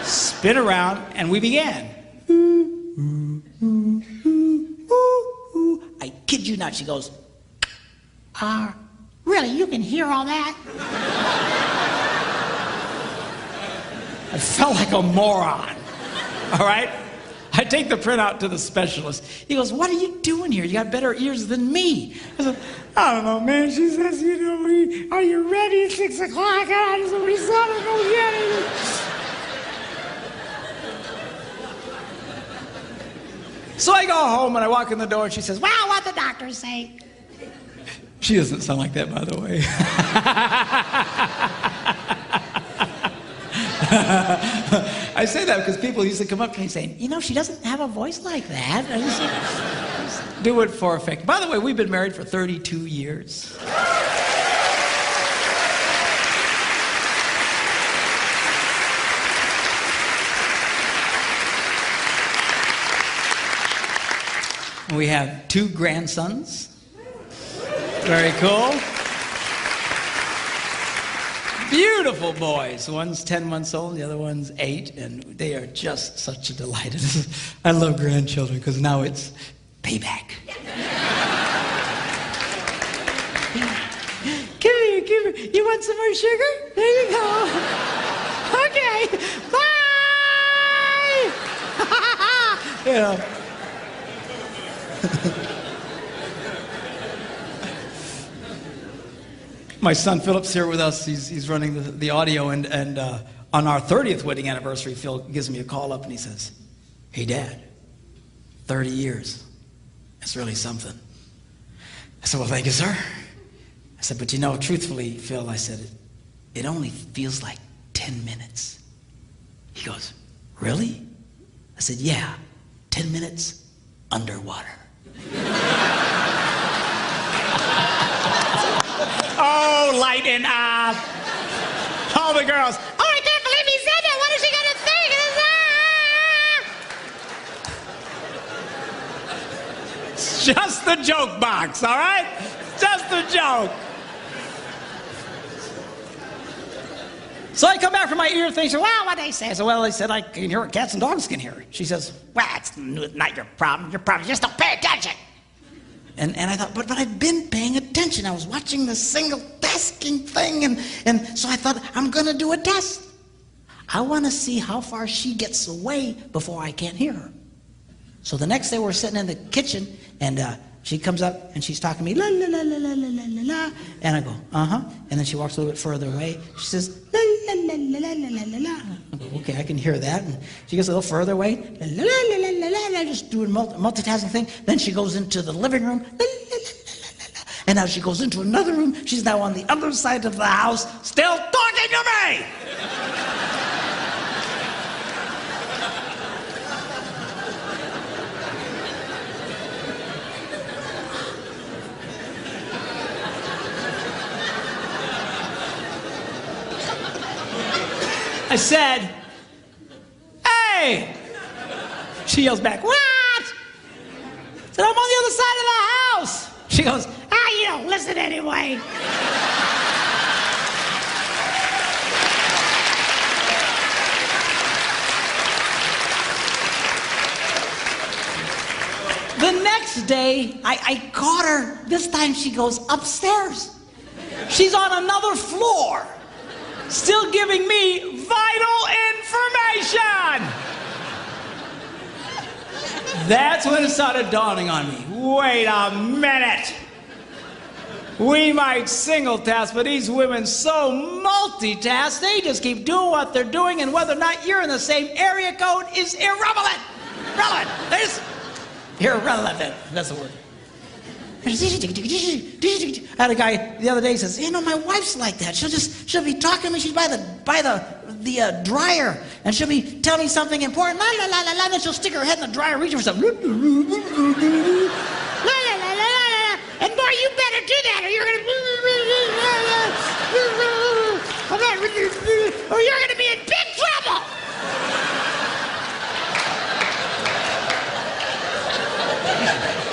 spin around, and we began. I kid you not, she goes, really, you can hear all that? I felt like a moron, all right? I take the printout to the specialist. He goes, what are you doing here? You got better ears than me. I said, I don't know, man. She says, you know, are you ready at 6 o'clock? I just want to go get it. So I go home and I walk in the door and she says, well, what'd the doctor say? She doesn't sound like that, by the way. I say that because people used to come up to me and say, you know, she doesn't have a voice like that. I just do it for effect. By the way, we've been married for 32 years. We have 2 grandsons. Very cool. Beautiful boys. One's 10 months old, the other one's 8, and they are just such a delight. I love grandchildren because now it's payback. Come here. You want some more sugar? There you go. Okay. Bye. You know. My son Philip's here with us. He's running the audio, and on our 30th wedding anniversary, Phil gives me a call up and he says, "Hey, Dad, 30 years. That's really something." I said, "Well, thank you, sir." I said, "But you know, truthfully, Phil," I said, it only feels like 10 minutes. He goes, "Really?" I said, "Yeah, 10 minutes underwater." Oh, lighten up. All the girls. Oh, I can't believe he said that. What is she going to think? It's just the joke box, all right? Just a joke. So I come back from my ear thing. She said, "Well, what they say?" I said, "Well, they said I can hear what cats and dogs can hear." She says, "Well, it's not your problem. Your problem is just don't pay attention." And I thought, but I've been paying attention. I was watching the single tasking thing, and so I thought, I'm going to do a test. I want to see how far she gets away before I can't hear her. So the next day we're sitting in the kitchen, and she comes up, and she's talking to me, la, la, la, la, la, la, la, la, and I go, uh-huh. And then she walks a little bit further away. She says, la, la, la, la, la, la, la, la. I go, okay, I can hear that. And she gets a little further away, la, la, la, la, la, la, la, just doing multitasking thing. Then she goes into the living room, la, la, la, la, la, la. And now she goes into another room. She's now on the other side of the house, still talking to me. I said, "Hey!" She yells back, "What?" I said, "I'm on the other side of the house." She goes, "You don't listen anyway." The next day, I caught her. This time she goes upstairs. She's on another floor, still giving me vital information. That's when it started dawning on me. Wait a minute. We might single task, but these women so multitask, they just keep doing what they're doing, and whether or not you're in the same area code is irrelevant. Irrelevant. That's the word. I had a guy the other day says, "You know, my wife's like that. She'll be talking to me. She's by the dryer, and she'll be telling me something important. La la la la la. Then she'll stick her head in the dryer, reaching for something. La la la la la la. And boy, you better do that, or you're gonna be in big trouble."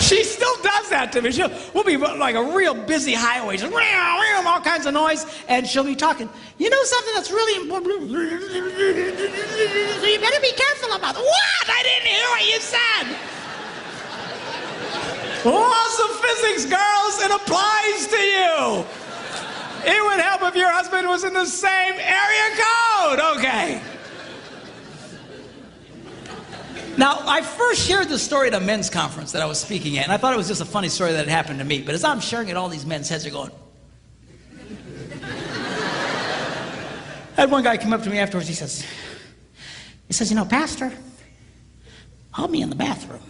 She still does that to me. We'll be like a real busy highway, just all kinds of noise, and she'll be talking. "You know something that's really important? So you better be careful about it." What? I didn't hear what you said. Laws of physics, girls, it applies to you. It would help if your husband was in the same area code. Okay. Now, I first shared this story at a men's conference that I was speaking at, and I thought it was just a funny story that had happened to me. But as I'm sharing it, all these men's heads are going. I had one guy come up to me afterwards. He says, "You know, Pastor, I'll be in the bathroom.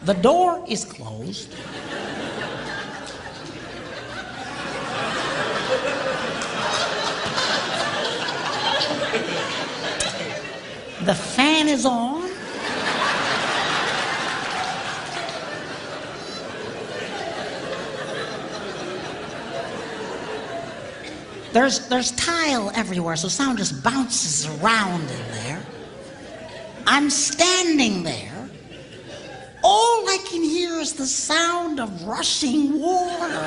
The door is closed. The fan is on. There's tile everywhere, so sound just bounces around in there. I'm standing there. All I can hear is the sound of rushing water.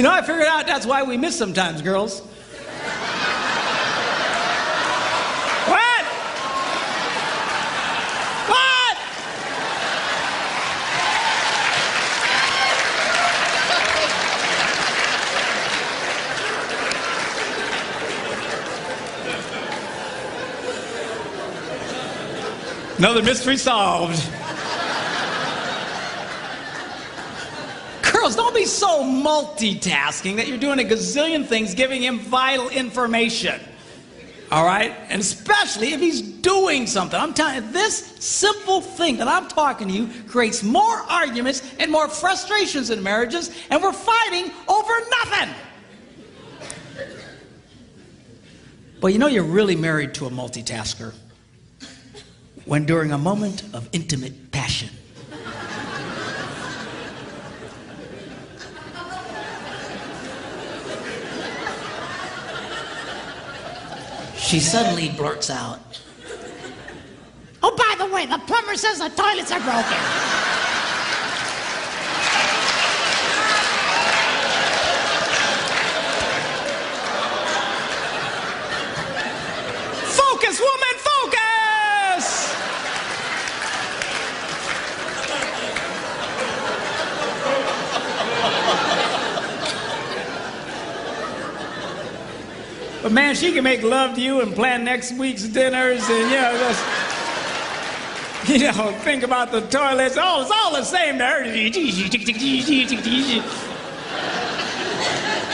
know, I figured out that's why we miss sometimes, girls. What? What? Another mystery solved. Girls, don't be so multitasking that you're doing a gazillion things, giving him vital information. All right? And especially if he's doing something. I'm telling you, this simple thing that I'm talking to you creates more arguments and more frustrations in marriages, and we're fighting over nothing. Well, you know you're really married to a multitasker when during a moment of intimate passion, she suddenly blurts out, Oh, by the way, the plumber says the toilets are broken. "Focus, woman, focus!" But man, she can make love to you and plan next week's dinners and, think about the toilets. Oh, it's all the same to her.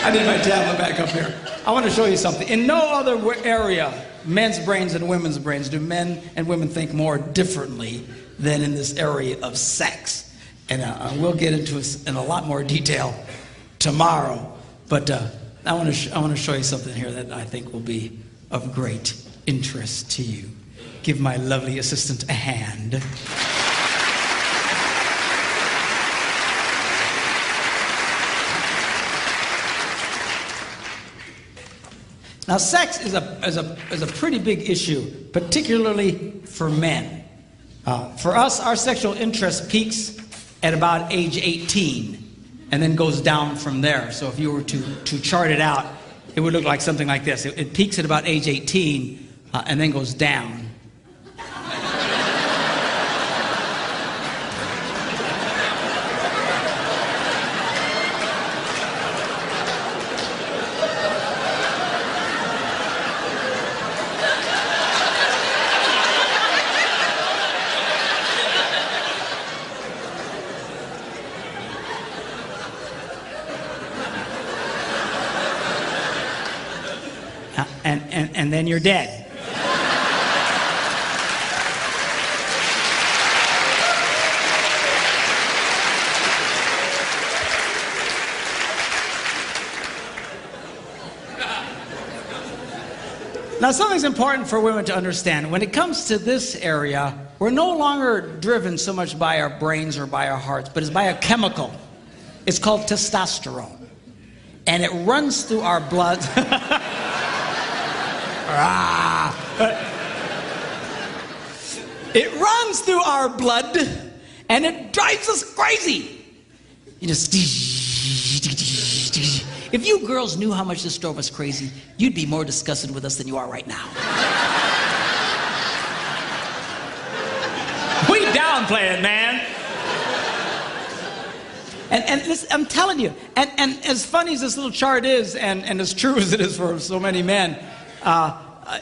I need my tablet back up here. I want to show you something. In no other area, men's brains and women's brains, do men and women think more differently than in this area of sex. And we'll get into it in a lot more detail tomorrow. But I want to show you something here that I think will be of great interest to you. Give my lovely assistant a hand. Now, sex is a pretty big issue, particularly for men. For us, our sexual interest peaks at about age 18 and then goes down from there. So if you were to chart it out, it would look like something like this. It peaks at about age 18 and then goes down. And then you're dead. Now, something's important for women to understand. When it comes to this area, we're no longer driven so much by our brains or by our hearts, but it's by a chemical. It's called testosterone. And it runs through our blood. It runs through our blood, and it drives us crazy. You just... If you girls knew how much this drove us crazy, you'd be more disgusted with us than you are right now. We downplay it, man. And this, I'm telling you, and as funny as this little chart is, and as true as it is for so many men,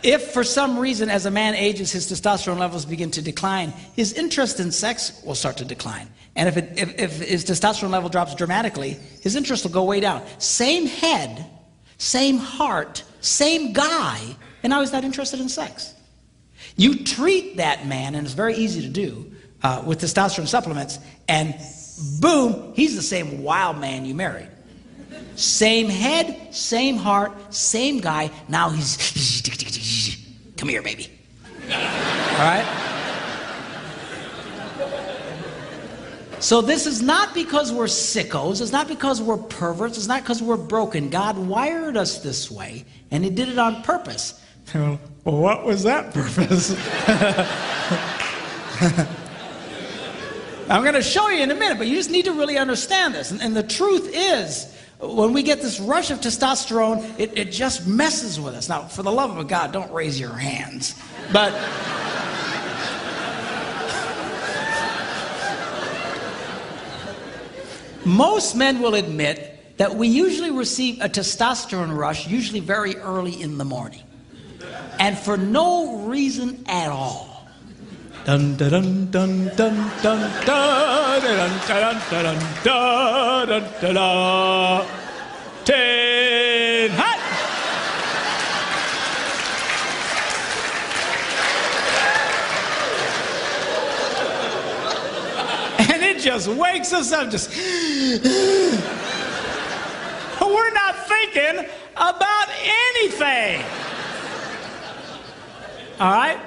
if for some reason as a man ages his testosterone levels begin to decline, his interest in sex will start to decline. And if his testosterone level drops dramatically, his interest will go way down. Same head, same heart, same guy, and now he's not interested in sex. You treat that man, and it's very easy to do, with testosterone supplements, and boom, he's the same wild man you married. Same head, same heart, same guy. Now he's... Come here, baby. All right? So this is not because we're sickos. It's not because we're perverts. It's not because we're broken. God wired us this way, and he did it on purpose. Well, what was that purpose? I'm going to show you in a minute, but you just need to really understand this. And the truth is, when we get this rush of testosterone, it just messes with us. Now, for the love of God, don't raise your hands. But most men will admit that we usually receive a testosterone rush, usually very early in the morning, and for no reason at all. Dun dun dun dun dun dun dun dun dun dun dun dun dun dun. 10 hot. And it just wakes us up. Just we're not thinking about anything. All right?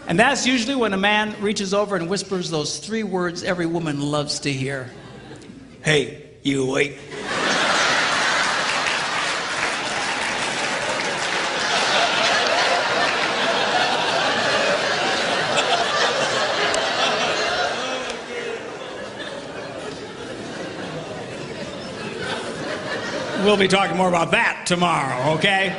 And that's usually when a man reaches over and whispers those 3 words every woman loves to hear. Hey, you awake? We'll be talking more about that tomorrow, okay?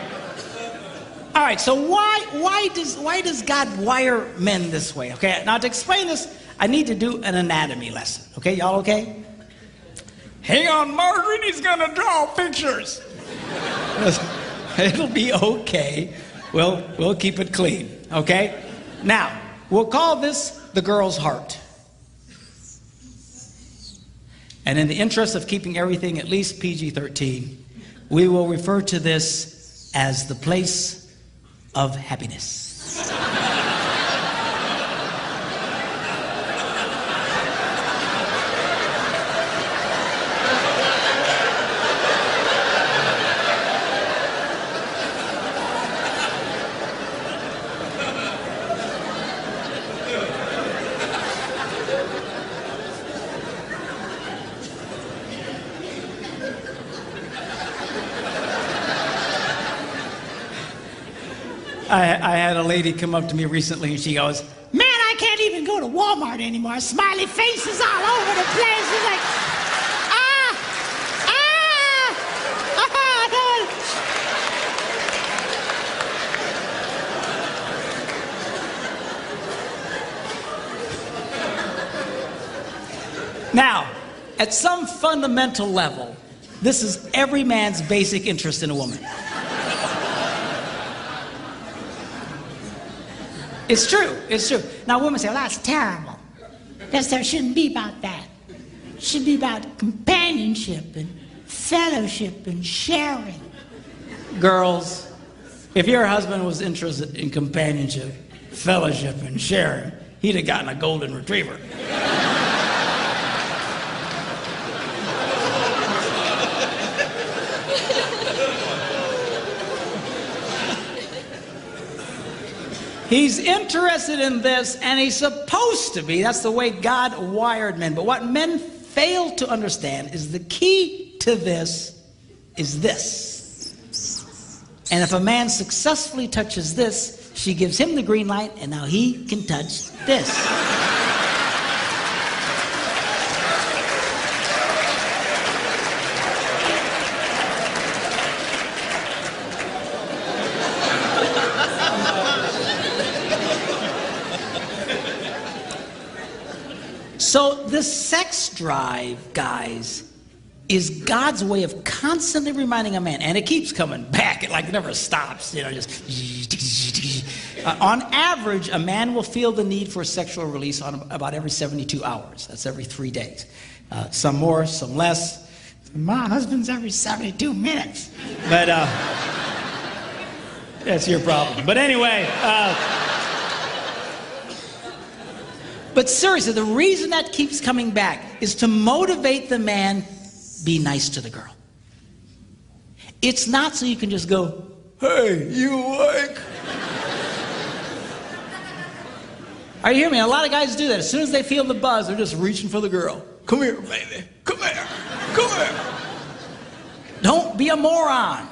All right, so why does God wire men this way? Okay, now to explain this, I need to do an anatomy lesson. Okay, y'all okay? Hang on, Margaret, he's gonna draw pictures. It'll be okay. We'll keep it clean, okay? Now, we'll call this the girl's heart. And in the interest of keeping everything at least PG-13, we will refer to this as the place of happiness. I had a lady come up to me recently and she goes, Man, I can't even go to Walmart anymore. Smiley faces all over the place. It's like, Now, at some fundamental level, this is every man's basic interest in a woman. It's true. It's true. Now, women say, well, that's terrible. there shouldn't be about that. It should be about companionship and fellowship and sharing. Girls, if your husband was interested in companionship, fellowship, and sharing, he'd have gotten a golden retriever. He's interested in this, and he's supposed to be. That's the way God wired men. But what men fail to understand is the key to this is this. And if a man successfully touches this, she gives him the green light, and now he can touch this. So this sex drive, guys, is God's way of constantly reminding a man, and it keeps coming back. It like never stops, you know, just. On average, a man will feel the need for sexual release on about every 72 hours. That's every 3 days. Some more, some less. My husband's every 72 minutes. But that's your problem. But anyway. But seriously, the reason that keeps coming back is to motivate the man, be nice to the girl. It's not so you can just go, hey, you awake? Are you hearing me? A lot of guys do that. As soon as they feel the buzz, they're just reaching for the girl. Come here, baby. Come here. Come here. Don't be a moron.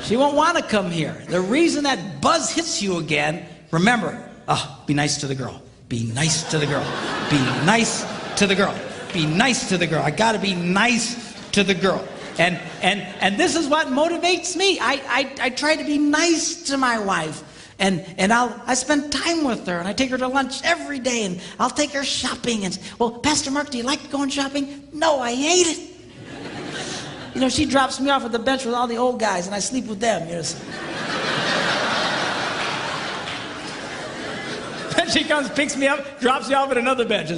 She won't want to come here. The reason that buzz hits you again, remember, be nice to the girl. Be nice to the girl. Be nice to the girl. Be nice to the girl. I gotta be nice to the girl. And this is what motivates me. I try to be nice to my wife. And I spend time with her, and I take her to lunch every day, and I'll take her shopping. And, well, Pastor Mark, do you like going shopping? No, I hate it. You know, she drops me off at the bench with all the old guys, and I sleep with them. You know. Then she comes, picks me up, drops me off at another bench.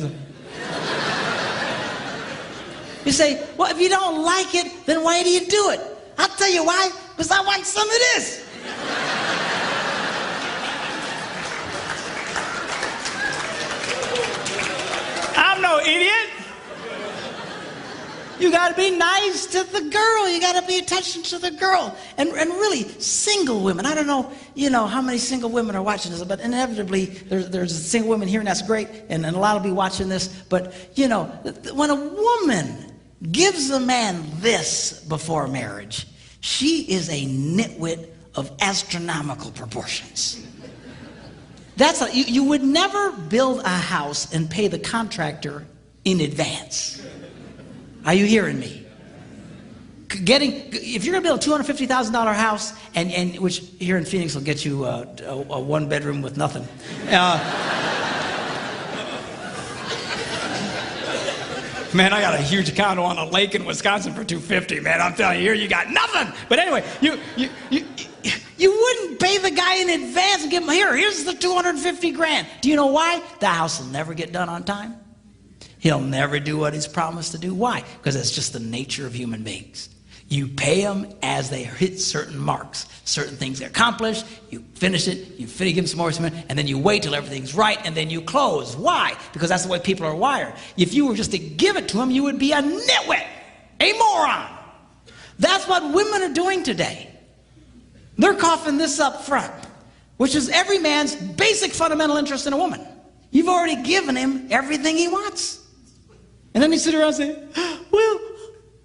You say, well, if you don't like it, then why do you do it? I'll tell you why, because I want some of this. I'm no idiot. You got to be nice to the girl. You got to pay attention to the girl. And really, single women. I don't know, how many single women are watching this, but inevitably there's single women here, and that's great. And a lot will be watching this. But, when a woman gives a man this before marriage, she is a nitwit of astronomical proportions. You would never build a house and pay the contractor in advance. Are you hearing me? If you're going to build a $250,000 house, and which here in Phoenix will get you a one bedroom with nothing. Man, I got a huge condo on a lake in Wisconsin for $250,000, man. I'm telling you, here you got nothing. But anyway, you wouldn't pay the guy in advance and give him, here's the $250,000. Do you know why? The house will never get done on time. He'll never do what he's promised to do. Why? Because it's just the nature of human beings. You pay them as they hit certain marks, certain things they accomplish. You finish it, you give them some more, and then you wait till everything's right, and then you close. Why? Because that's the way people are wired. If you were just to give it to them, you would be a nitwit, a moron. That's what women are doing today. They're coughing this up front, which is every man's basic fundamental interest in a woman. You've already given him everything he wants. And then they sit around and say, well,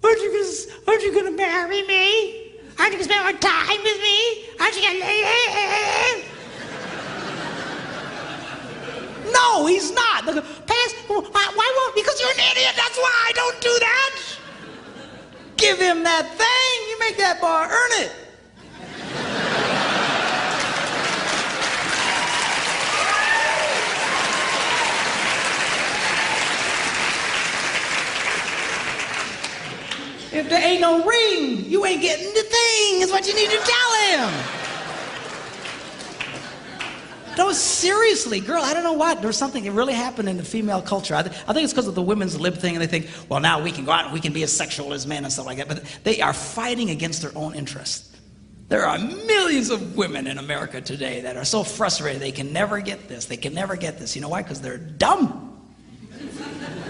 aren't you going to marry me? Aren't you going to spend more time with me? Aren't you going to... No, he's not. Why won't? Because you're an idiot. That's why. Don't do that. Give him that thing. You make that bar earn it. If there ain't no ring, you ain't getting the thing, is what you need to tell him. No, seriously, girl, I don't know what. There's something that really happened in the female culture. I think it's because of the women's lib thing, and they think, well, now we can go out and we can be as sexual as men and stuff like that. But they are fighting against their own interests. There are millions of women in America today that are so frustrated they can never get this. They can never get this. You know why? Because they're dumb.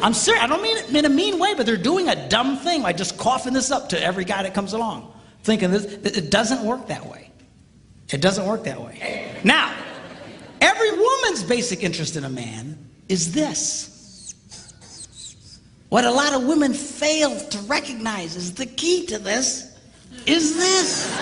I'm serious. I don't mean it in a mean way, but they're doing a dumb thing by just coughing this up to every guy that comes along, thinking this. It doesn't work that way. It doesn't work that way. Now, every woman's basic interest in a man is this. What a lot of women fail to recognize is the key to this is this.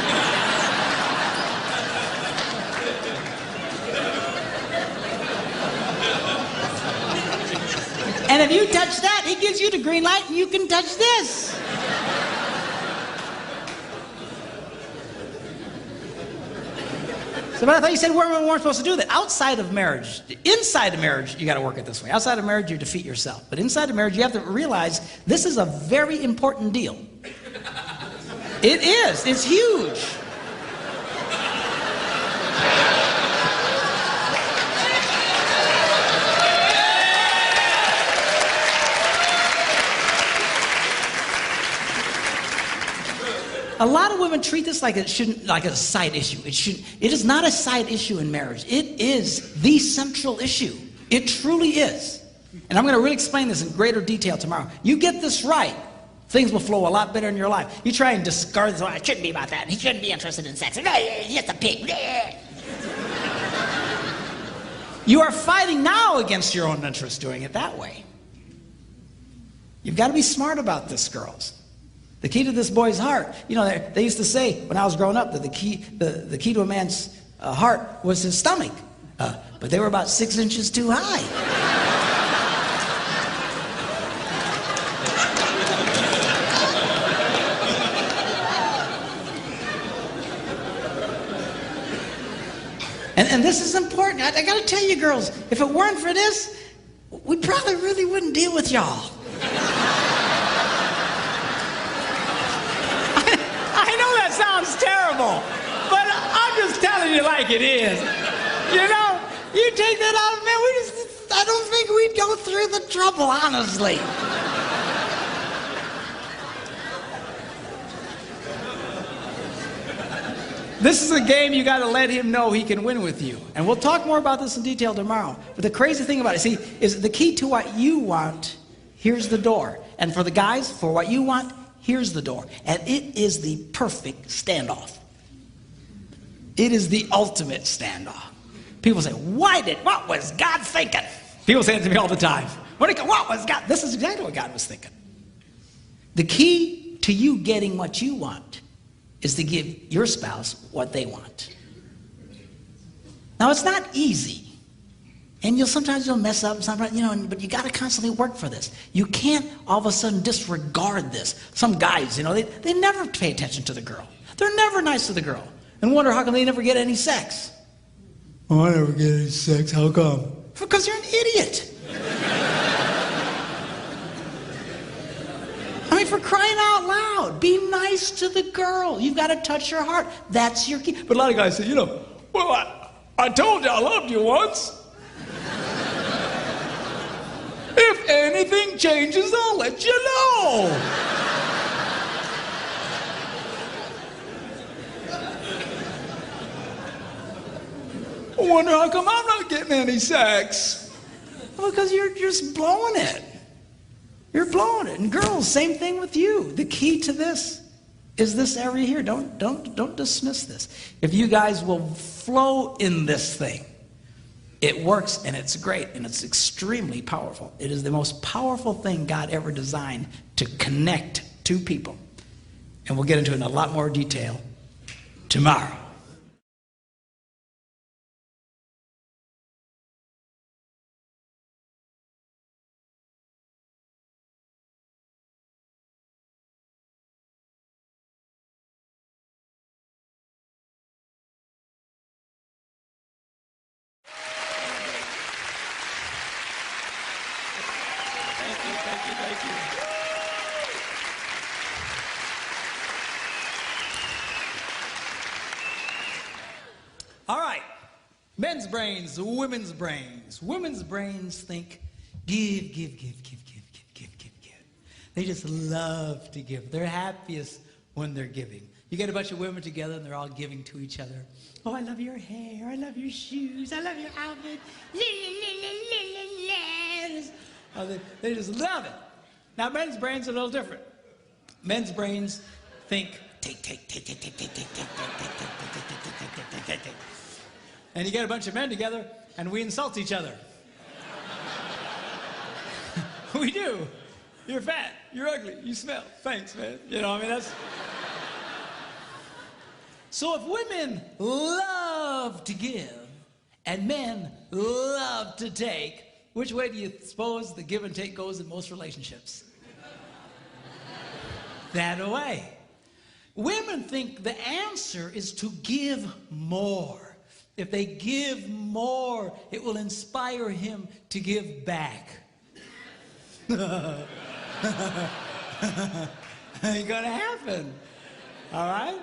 And if you touch that, he gives you the green light, and you can touch this. So, but I thought you said women weren't supposed to do that. Outside of marriage, inside of marriage, you got to work it this way. Outside of marriage, you defeat yourself. But inside of marriage, you have to realize this is a very important deal. It is. It's huge. A lot of women treat this like a side issue. It is not a side issue in marriage. It is the central issue. It truly is. And I'm going to really explain this in greater detail tomorrow. You get this right, things will flow a lot better in your life. You try and discard this, it shouldn't be about that. He shouldn't be interested in sex. He's just a pig. You are fighting now against your own interest doing it that way. You've got to be smart about this, girls. The key to this boy's heart, they used to say when I was growing up that the key to a man's heart was his stomach, but they were about 6 inches too high. And this is important. I got to tell you, girls, if it weren't for this, we probably really wouldn't deal with y'all. I know that sounds terrible, but I'm just telling you like it is. You know, you take that out, man, I don't think we'd go through the trouble, honestly. This is a game you got to let him know he can win with you. And we'll talk more about this in detail tomorrow. But the crazy thing about it, see, is the key to what you want, here's the door. And for the guys, for what you want, here's the door. And it is the perfect standoff. It is the ultimate standoff. People say, what was God thinking? People say it to me all the time. What was God? This is exactly what God was thinking. The key to you getting what you want is to give your spouse what they want. Now, it's not easy. And sometimes you'll mess up, but you got to constantly work for this. You can't all of a sudden disregard this. Some guys, they never pay attention to the girl. They're never nice to the girl. And wonder how come they never get any sex. Oh, I never get any sex. How come? Because you're an idiot. I mean, for crying out loud, be nice to the girl. You've got to touch her heart. That's your key. But a lot of guys say, well, I told you I loved you once. If anything changes, I'll let you know. I wonder how come I'm not getting any sex. Well, because you're just blowing it. You're blowing it. And girls, same thing with you. The key to this is this area here. Don't dismiss this. If you guys will flow in this thing, it works and it's great and it's extremely powerful. It is the most powerful thing God ever designed to connect two people. And we'll get into it in a lot more detail tomorrow. Thank you. All right. Men's brains, women's brains. Women's brains think give. They just love to give. They're happiest when they're giving. You get a bunch of women together and they're all giving to each other. Oh, I love your hair. I love your shoes. I love your outfit. Oh, they just love it. Now, men's brains are a little different. Men's brains think take. And you get a bunch of men together and we insult each other. We do. You're fat. You're ugly. You smell. Thanks, man. That's... So if women love to give and men love to take, which way do you suppose the give and take goes in most relationships? That way. Women think the answer is to give more. If they give more, it will inspire him to give back. Ain't gonna happen. All right?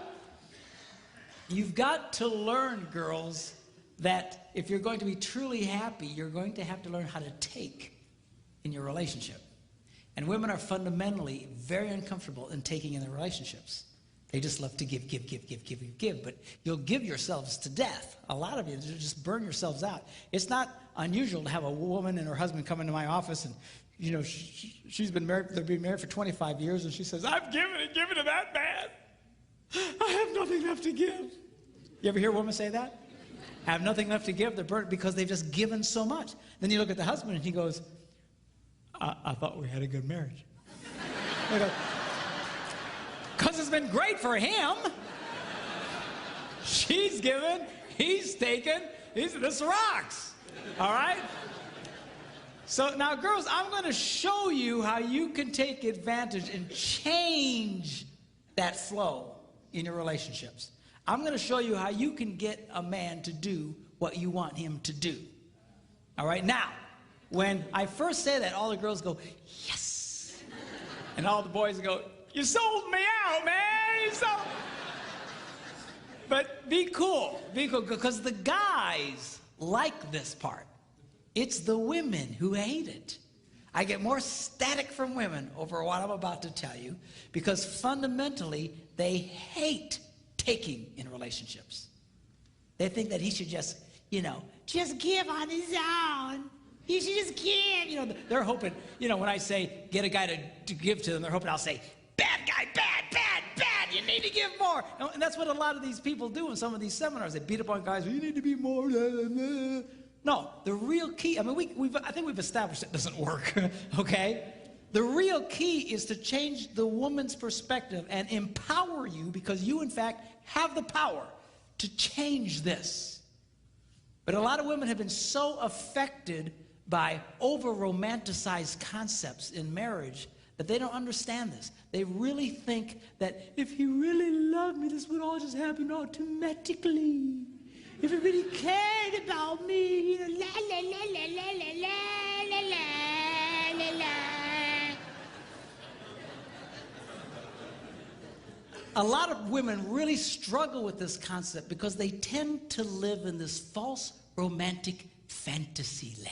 You've got to learn, girls, that if you're going to be truly happy, you're going to have to learn how to take in your relationship. And women are fundamentally very uncomfortable in taking in their relationships. They just love to give. But you'll give yourselves to death. A lot of you just burn yourselves out. It's not unusual to have a woman and her husband come into my office and, she's been married, they've been married for 25 years, and she says, I've given it that bad. I have nothing left to give. You ever hear a woman say that? I have nothing left to give. They're burnt because they've just given so much. Then you look at the husband and he goes, I thought we had a good marriage. Because it's been great for him. She's given, he's taken, this rocks. All right? So now, girls, I'm going to show you how you can take advantage and change that flow in your relationships. I'm going to show you how you can get a man to do what you want him to do. All right? Now, when I first say that, all the girls go, yes. And all the boys go, you sold me out, man. You sold. But be cool, because the guys like this part. It's the women who hate it. I get more static from women over what I'm about to tell you because fundamentally they hate taking in relationships. They think that he should just, just give on his own. He should just give. They're hoping, when I say get a guy to give to them, they're hoping I'll say, bad guy, bad, bad, bad. You need to give more. And that's what a lot of these people do in some of these seminars. They beat up on guys. You need to be more. No, the real key. I mean, I think we've established it doesn't work. Okay, the real key is to change the woman's perspective and empower you because you, in fact, have the power to change this. But a lot of women have been so affected by over-romanticized concepts in marriage that they don't understand this. They really think that if he really loved me, this would all just happen automatically. If he really cared about me, la la la la la la la la la la. A lot of women really struggle with this concept because they tend to live in this false romantic fantasy land.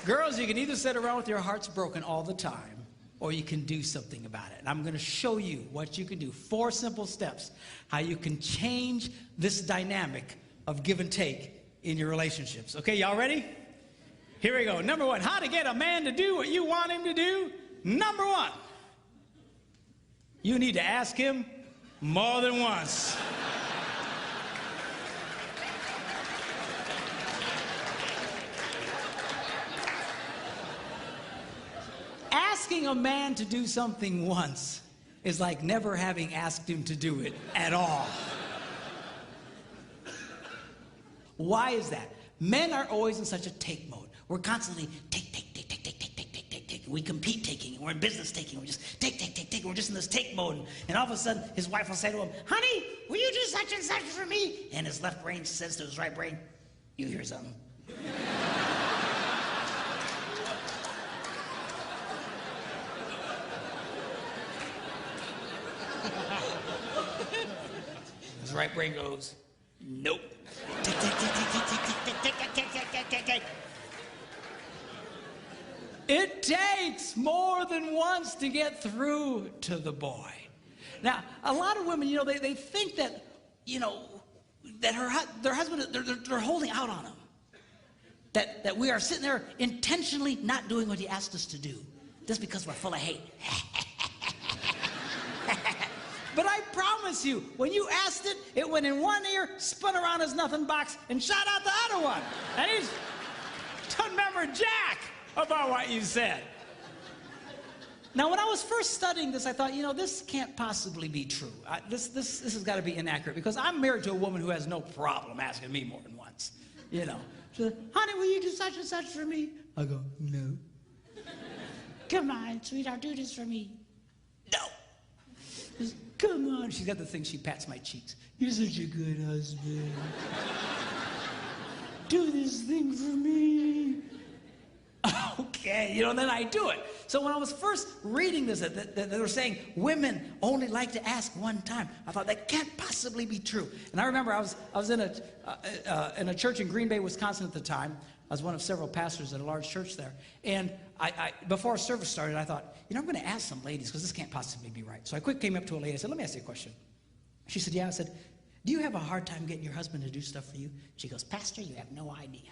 Girls, you can either sit around with your hearts broken all the time, or you can do something about it. And I'm going to show you what you can do. 4 simple steps, how you can change this dynamic of give and take in your relationships. Okay, y'all ready? Here we go. Number 1, how to get a man to do what you want him to do. Number 1, you need to ask him more than once. Asking a man to do something once is like never having asked him to do it at all. Why is that? Men are always in such a take mode. We're constantly take. We compete taking. We're in business taking. We're just take. We're just in this take mode. And all of a sudden, his wife will say to him, honey, will you do such and such for me? And his left brain says to his right brain, you hear something? His right brain goes, nope. It takes more than once to get through to the boy. Now, a lot of women, they think that, that their husband, they're holding out on him. That we are sitting there intentionally not doing what he asked us to do, just because we're full of hate. But I promise you, when you asked it, it went in one ear, spun around his nothing box, and shot out the other one. And he doesn't remember jack about what you said. Now, when I was first studying this, I thought, this can't possibly be true. This has got to be inaccurate, because I'm married to a woman who has no problem asking me more than once. She said, honey, will you do such and such for me? I go, no. Come on, sweetheart, do this for me. No. Says, come on. She's got the thing, she pats my cheeks. You're such a good husband. Do this thing for me. Okay, then I do it. So when I was first reading this, that they were saying women only like to ask one time, I thought that can't possibly be true. And I remember I was in a church in Green Bay, Wisconsin at the time. I was one of several pastors at a large church there. And I before service started, I thought, I'm going to ask some ladies because this can't possibly be right. So I quickly came up to a lady. I said, let me ask you a question. She said, yeah. I said, do you have a hard time getting your husband to do stuff for you? She goes, Pastor, you have no idea.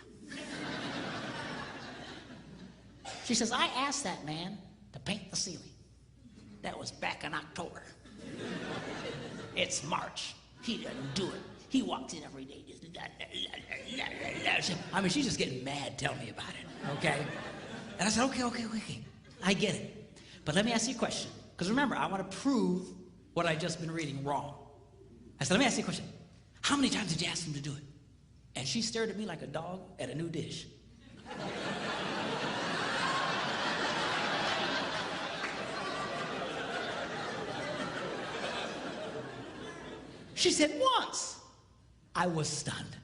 She says, I asked that man to paint the ceiling. That was back in October. It's March. He doesn't do it. He walks in every day. Just I mean, she's just getting mad telling me about it, okay? And I said, okay. I get it. But let me ask you a question. Because remember, I want to prove what I've just been reading wrong. I said, let me ask you a question. How many times did you ask him to do it? And she stared at me like a dog at a new dish. She said, once. I was stunned.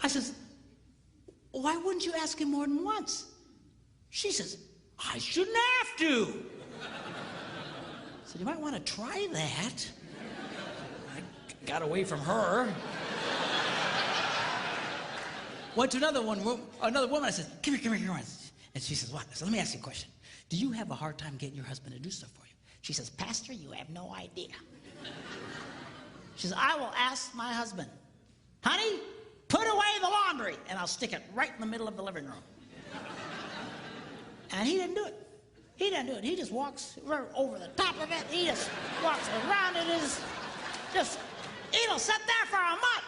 I says, why wouldn't you ask him more than once? She says, I shouldn't have to. I said, you might want to try that. I got away from her. Went to another woman. I said, come here. And she says, what? I said, let me ask you a question. Do you have a hard time getting your husband to do stuff for you? She says, Pastor, you have no idea. She says, I will ask my husband, honey, put away the laundry, and I'll stick it right in the middle of the living room. And he didn't do it. He just walks over the top of it. He just walks around it. It'll sit there for a month.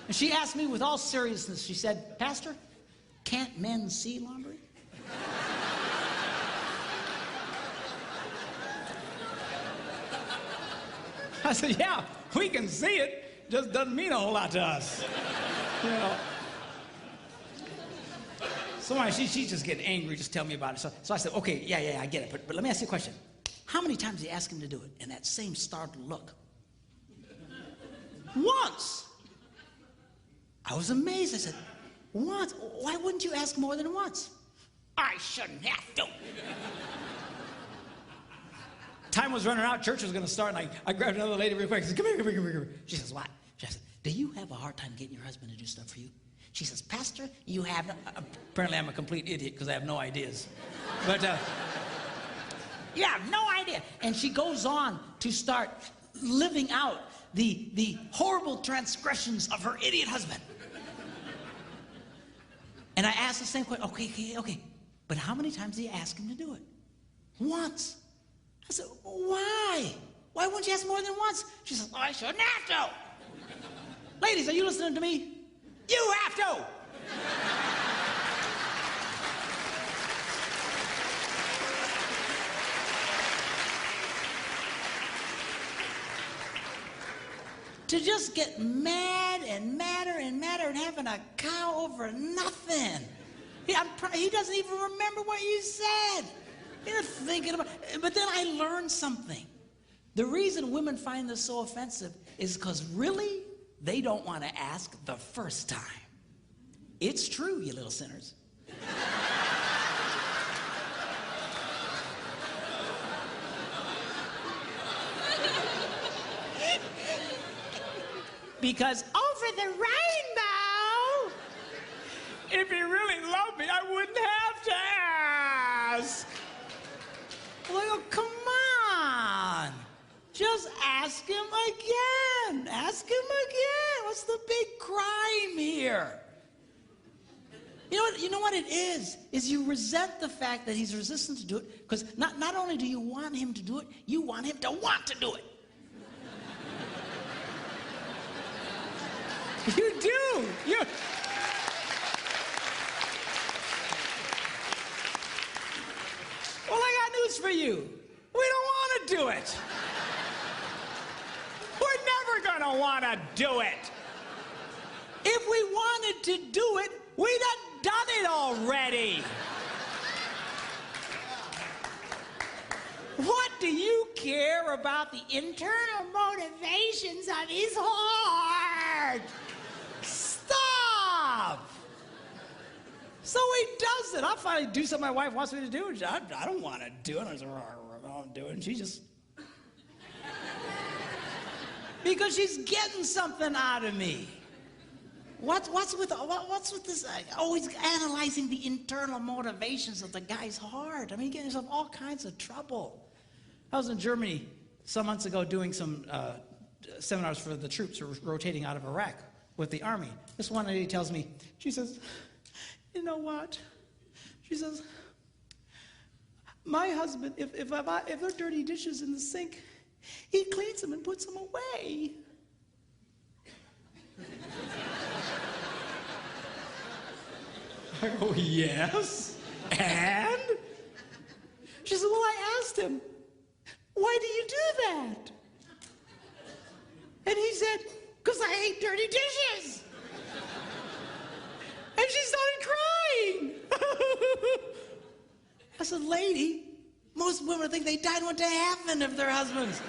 And she asked me with all seriousness, she said, Pastor, can't men see laundry? I said, yeah, we can see it. Just doesn't mean a whole lot to us. So anyway, she's just getting angry, just tell me about it. So I said, okay, yeah, I get it. But let me ask you a question. How many times did you ask him to do it? And that same startled look. Once. I was amazed. I said, once? Why wouldn't you ask more than once? I shouldn't have to. Time was running out, church was going to start, and I grabbed another lady real quick. I said, come here. She says, what? She said, do you have a hard time getting your husband to do stuff for you? She says, Pastor, you have no... Apparently I'm a complete idiot because I have no ideas. But, you have no idea. And she goes on to start living out the horrible transgressions of her idiot husband. And I asked the same question, okay. But how many times did you ask him to do it? Once. I said, why? Why wouldn't you ask more than once? She says, I shouldn't have to. Ladies, are you listening to me? You have to. To just get mad and madder and having a cow over nothing. He doesn't even remember what you said. You're thinking about it. But then I learned something. The reason women find this so offensive is because really, they don't want to ask the first time. It's true, you little sinners. Because over the rainbow, if he really loved me, I wouldn't have to ask. Well, come on. Just ask him again. Ask him again. What's the big crime here? You know what it is you resent the fact that he's resistant to do it, because not only do you want him to do it, you want him to want to do it. You do. Well, I got news for you. We don't want to do it. We're never going to want to do it. If we wanted to do it, we'd have done it already. What do you care about the internal motivations of his heart? Stop! So he does it. I'll finally do something my wife wants me to do. I don't want to do it. I don't do it. And she just... because she's getting something out of me. What's with this? Always analyzing the internal motivations of the guy's heart. I mean, getting yourself all kinds of trouble. I was in Germany some months ago doing some seminars for the troops who were rotating out of Iraq with the army. This one lady tells me, she says, you know what? She says, my husband, if there are dirty dishes in the sink, he cleans them and puts them away. I go, yes, and? She said, well, I asked him, why do you do that? And he said, because I hate dirty dishes. And she started crying. I said, lady, most women think they died and went to heaven if they're husbands.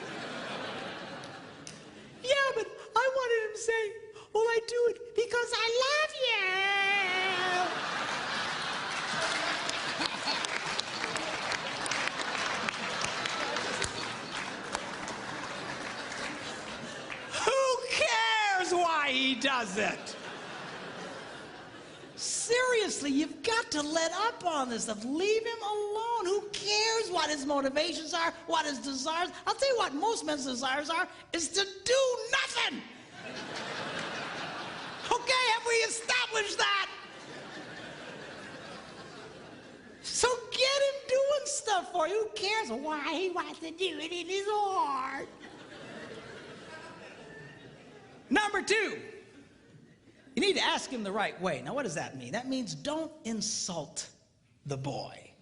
Yeah, but I wanted him to say, well, I do it because I love you. Why he does it. Seriously, you've got to let up on this stuff. Leave him alone. Who cares what his motivations are, what his desires? I'll tell you what most men's desires are, is to do nothing. Okay, have we established that? So get him doing stuff for you. Who cares why he wants to do it in his heart? Number 2, you need to ask him the right way. Now, what does that mean? That means don't insult the boy.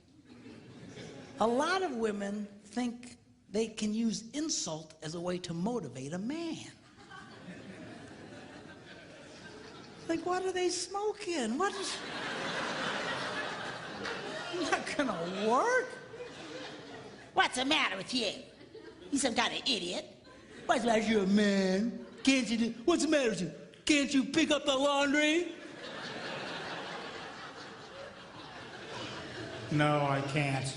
A lot of women think they can use insult as a way to motivate a man. Like, what are they smoking? What is... not gonna work. What's the matter with you? You some kind of idiot. What's the matter with you, man? Can't you do... what's the matter with you? Can't you pick up the laundry? No, I can't.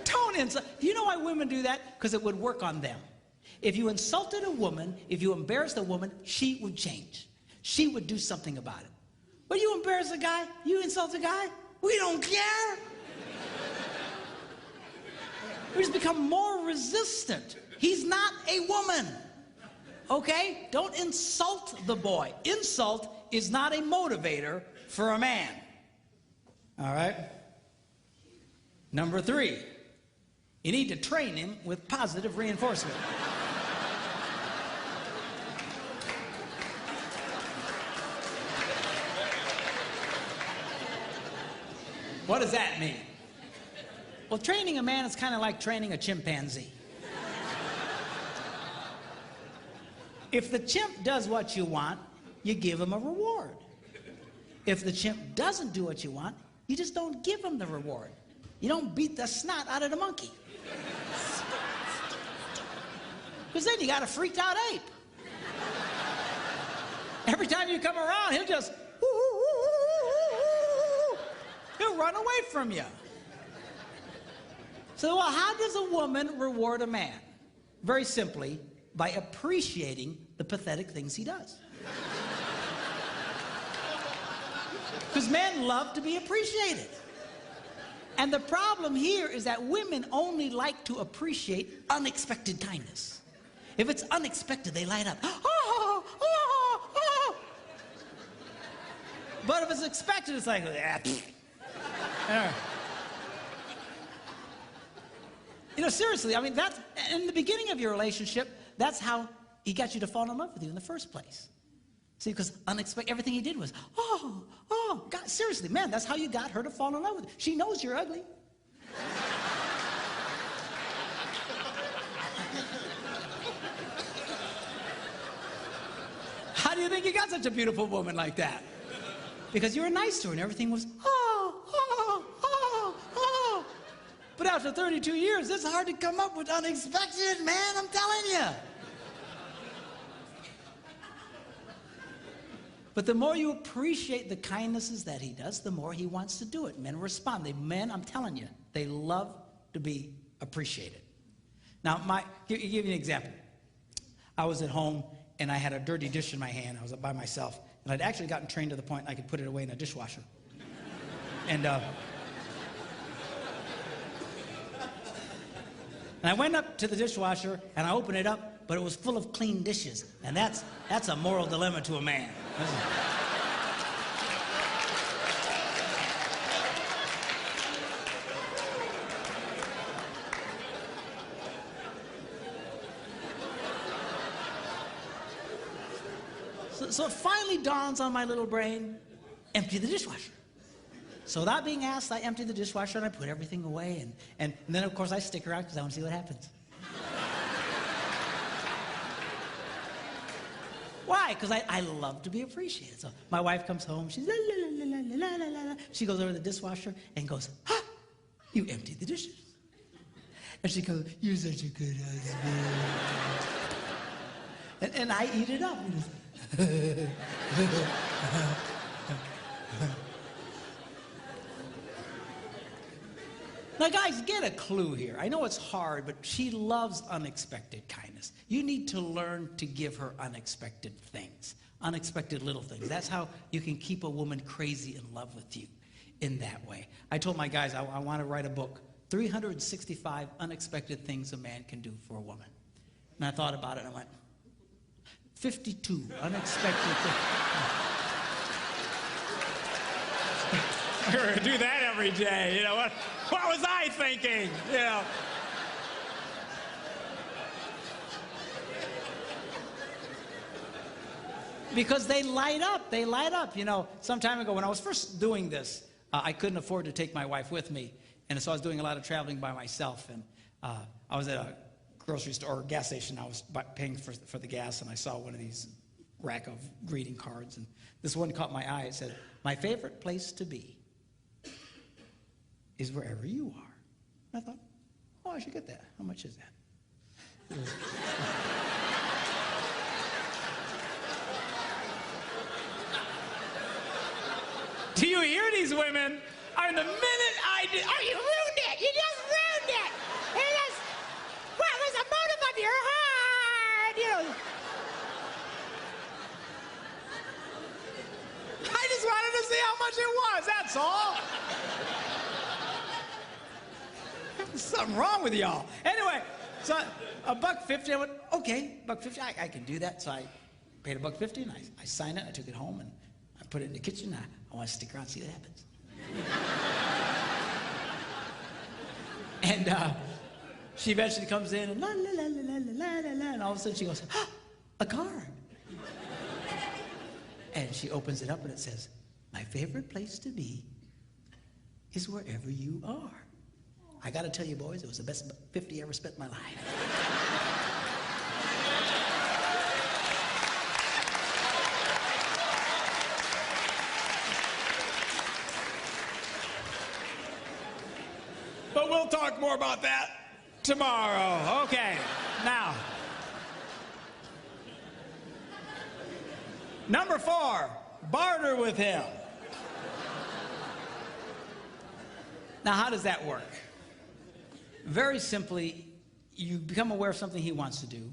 Don't insult. Do you know why women do that? Because it would work on them. If you insulted a woman, if you embarrassed a woman, she would change. She would do something about it. But you embarrass a guy, you insult a guy, we don't care. We just become more resistant. He's not a woman. Okay? Don't insult the boy. Insult is not a motivator for a man. All right? Number 3, you need to train him with positive reinforcement. What does that mean? Well, training a man is kind of like training a chimpanzee. If the chimp does what you want, you give him a reward. If the chimp doesn't do what you want, you just don't give him the reward. You don't beat the snot out of the monkey. Because then you got a freaked out ape. Every time you come around, he'll just... he'll run away from you. So, well, how does a woman reward a man? Very simply, by appreciating the pathetic things he does. Because men love to be appreciated. And the problem here is that women only like to appreciate unexpected kindness. If it's unexpected, they light up. Oh, oh, oh. But if it's expected, it's like, you know, seriously, I mean, that's, in the beginning of your relationship, that's how he got you to fall in love with you in the first place. See, because unexpected, everything he did was, oh, God, seriously, man, that's how you got her to fall in love with you. She knows you're ugly. How do you think you got such a beautiful woman like that? Because you were nice to her and everything was, But after 32 years, it's hard to come up with unexpected, man, I'm telling you. But the more you appreciate the kindnesses that he does, the more he wants to do it. Men respond. Men, I'm telling you, they love to be appreciated. Now, give you an example. I was at home, and I had a dirty dish in my hand. I was by myself, and I'd actually gotten trained to the point I could put it away in a dishwasher. And I went up to the dishwasher, and I opened it up, but it was full of clean dishes. And that's a moral dilemma to a man. So it finally dawns on my little brain, empty the dishwasher. So without being asked, I empty the dishwasher and I put everything away. And then, of course, I stick around because I want to see what happens. Why? Because I love to be appreciated. So my wife comes home. She's la, la, la, la, la, la, la, la. She goes over to the dishwasher and goes, "Ha! You emptied the dishes." And she goes, "You're such a good husband." and I eat it up. Now, guys, get a clue here. I know it's hard, but she loves unexpected kindness. You need to learn to give her unexpected things, unexpected little things. That's how you can keep a woman crazy in love with you in that way. I told my guys I want to write a book, 365 Unexpected Things a Man Can Do for a Woman. And I thought about it and I went, 52 unexpected things. We're going to do that every day. You know, what was I thinking? You know. Because they light up. They light up. You know, some time ago when I was first doing this, I couldn't afford to take my wife with me. And so I was doing a lot of traveling by myself. And I was at a grocery store or gas station. I was paying for the gas, and I saw one of these rack of greeting cards. And this one caught my eye. It said, "My favorite place to be is wherever you are." And I thought, oh, I should get that. How much is that? Do you hear these women? The minute I did... Oh, you ruined it! You just ruined it! What was the motive of your heart? You know... I just wanted to see how much it was, that's all. There's something wrong with y'all. Anyway, so $1.50, I went, okay, $1.50, I can do that. So I paid $1.50 and I signed it, I took it home and I put it in the kitchen. I want to stick around and see what happens. And she eventually comes in and la la la la la la la la, and all of a sudden she goes, "Ah, a card." And she opens it up and it says, "My favorite place to be is wherever you are." I got to tell you, boys, it was the best 50 I ever spent in my life. But we'll talk more about that tomorrow. Okay, now. Number 4, barter with him. Now, how does that work? Very simply, you become aware of something he wants to do.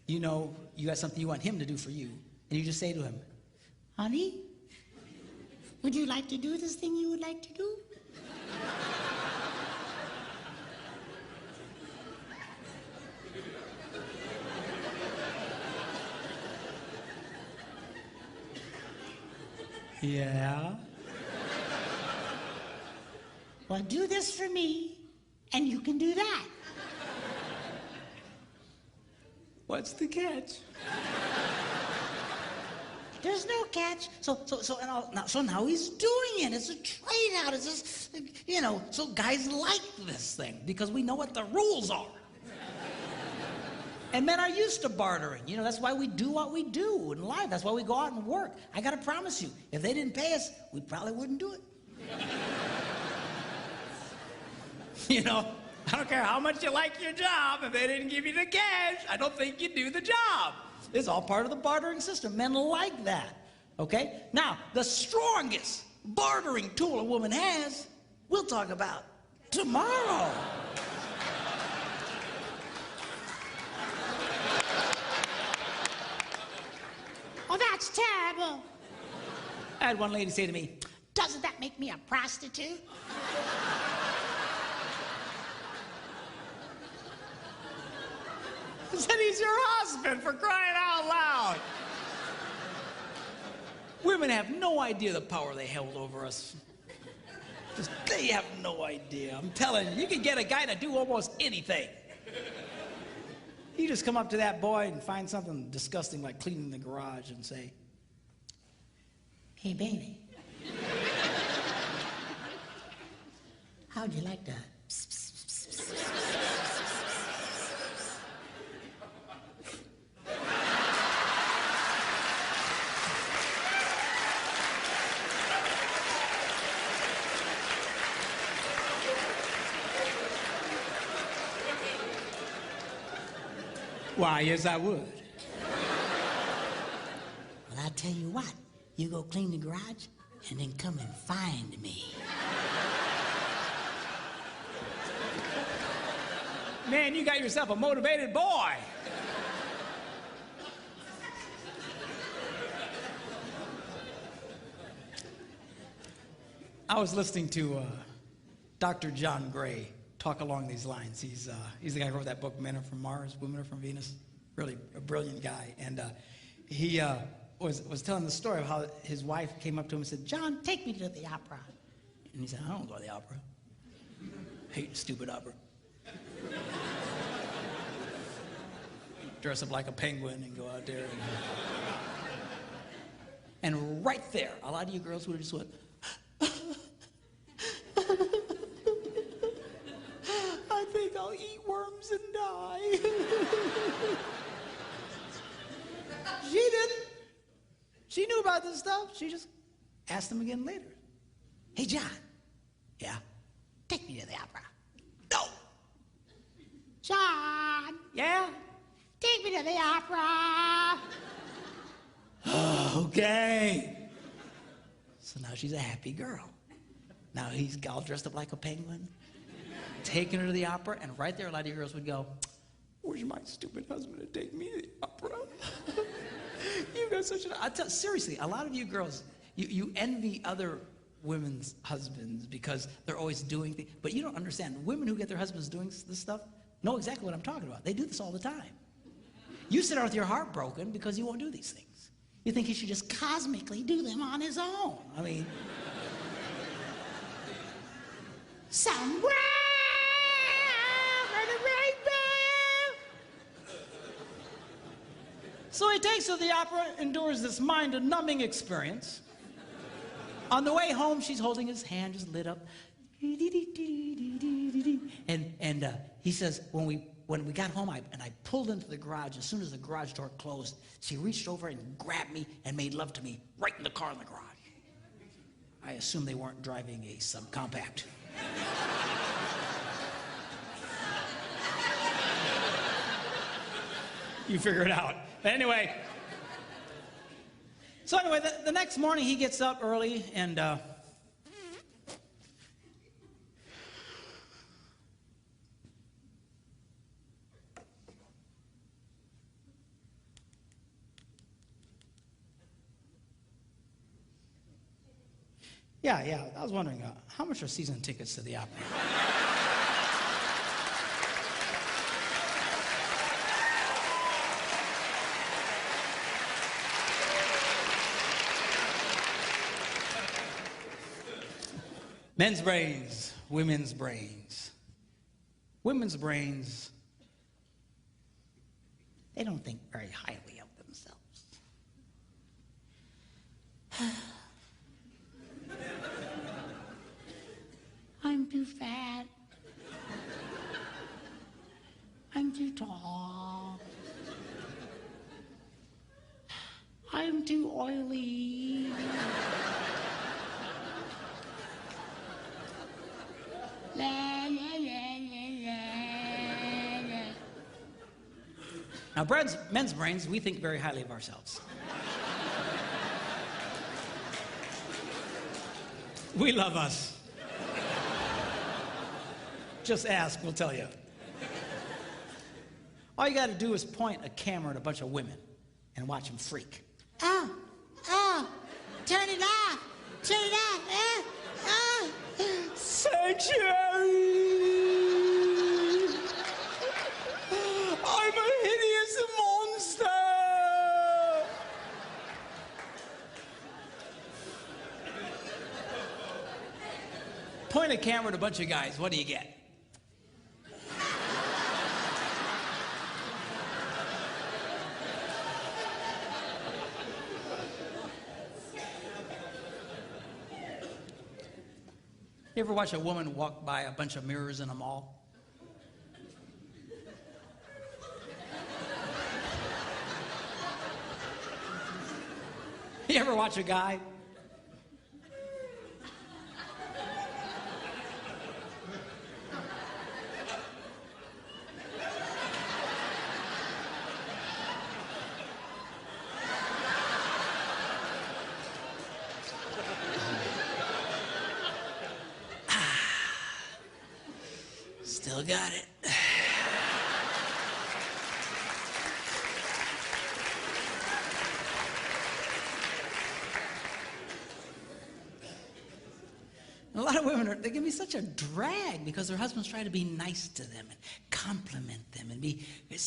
You know you got something you want him to do for you. And you just say to him, "Honey, would you like to do this thing you would like to do?" "Yeah." "Well, do this for me, and you can do that." "What's the catch?" "There's no catch." So now he's doing it. It's a trade out. It's just, you know, so guys like this thing because we know what the rules are. And men are used to bartering. You know, that's why we do what we do in life. That's why we go out and work. I got to promise you, if they didn't pay us, we probably wouldn't do it. You know, I don't care how much you like your job. If they didn't give you the cash, I don't think you'd do the job. It's all part of the bartering system. Men like that. Okay? Now, the strongest bartering tool a woman has, we'll talk about tomorrow. Oh, that's terrible. I had one lady say to me, Doesn't that make me a prostitute? I said he's your husband, for crying out loud. women have no idea the power they held over us. Just, they have no idea. I'm telling you, you can get a guy to do almost anything. You just come up to that boy and find something disgusting like cleaning the garage and say, Hey, baby. How'd you like that? why, yes, I would. Well, I'll tell you what. You go clean the garage and then come and find me. Man, you got yourself a motivated boy. I was listening to Dr. John Gray talk along these lines. He's the guy who wrote that book, Men Are From Mars, Women Are From Venus. Really a brilliant guy. And he was telling the story of how his wife came up to him and said, John, take me to the opera. And he said, I don't go to the opera. Hate stupid opera. Dress up like a penguin and go out there. And right there, a lot of you girls would have just went, I think I'll eat worms and die. She didn't. She knew about this stuff. She just asked him again later. Hey, John. Yeah? Take me to the opera. No. John, Yeah? take me to the opera. Okay. So now she's a happy girl. Now he's all dressed up like a penguin, taking her to the opera, and right there a lot of you girls would go, where's my stupid husband to take me to the opera? You got such a... seriously, a lot of you girls, you envy other women's husbands because they're always doing things, but you don't understand. Women who get their husbands doing this stuff know exactly what I'm talking about. They do this all the time. You sit there with your heart broken because he won't do these things. You think he should just cosmically do them on his own. I mean... Somewhere where the rainbow. So he takes her to the opera, endures this mind-numbing experience. On the way home, she's holding his hand, just lit up. And he says, when we got home, I pulled into the garage. As soon as the garage door closed, she reached over and grabbed me and made love to me right in the car in the garage. I assume they weren't driving a subcompact. You figure it out. But anyway. So anyway, the next morning he gets up early and Yeah, I was wondering, how much are season tickets to the opera? Men's brains, women's brains. Women's brains, they don't think very highly of themselves. I'm too fat. I'm too tall. I'm too oily. La, la, la, la, la. Now, men's brains, we think very highly of ourselves. We love us. Just ask, we'll tell you. All you got to do is point a camera at a bunch of women and watch them freak. Oh, turn it off. Turn it off. Sanctuary! I'm a hideous monster! Point a camera at a bunch of guys, what do you get? You ever watch a woman walk by a bunch of mirrors in a mall? You ever watch a guy? Still got it. A lot of women, they give me such a drag because their husbands try to be nice to them and compliment them and be, nah,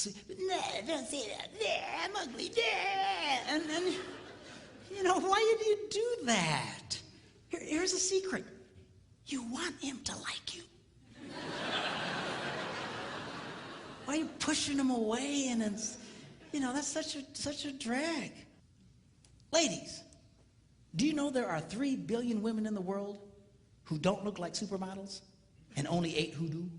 don't say that, nah, I'm ugly, nah. And you know, why do you do that? Here's a secret. You want him to like you. Why are you pushing him away? And it's, you know, that's such a drag. Ladies, do you know there are 3 billion women in the world who don't look like supermodels and only 8 who do?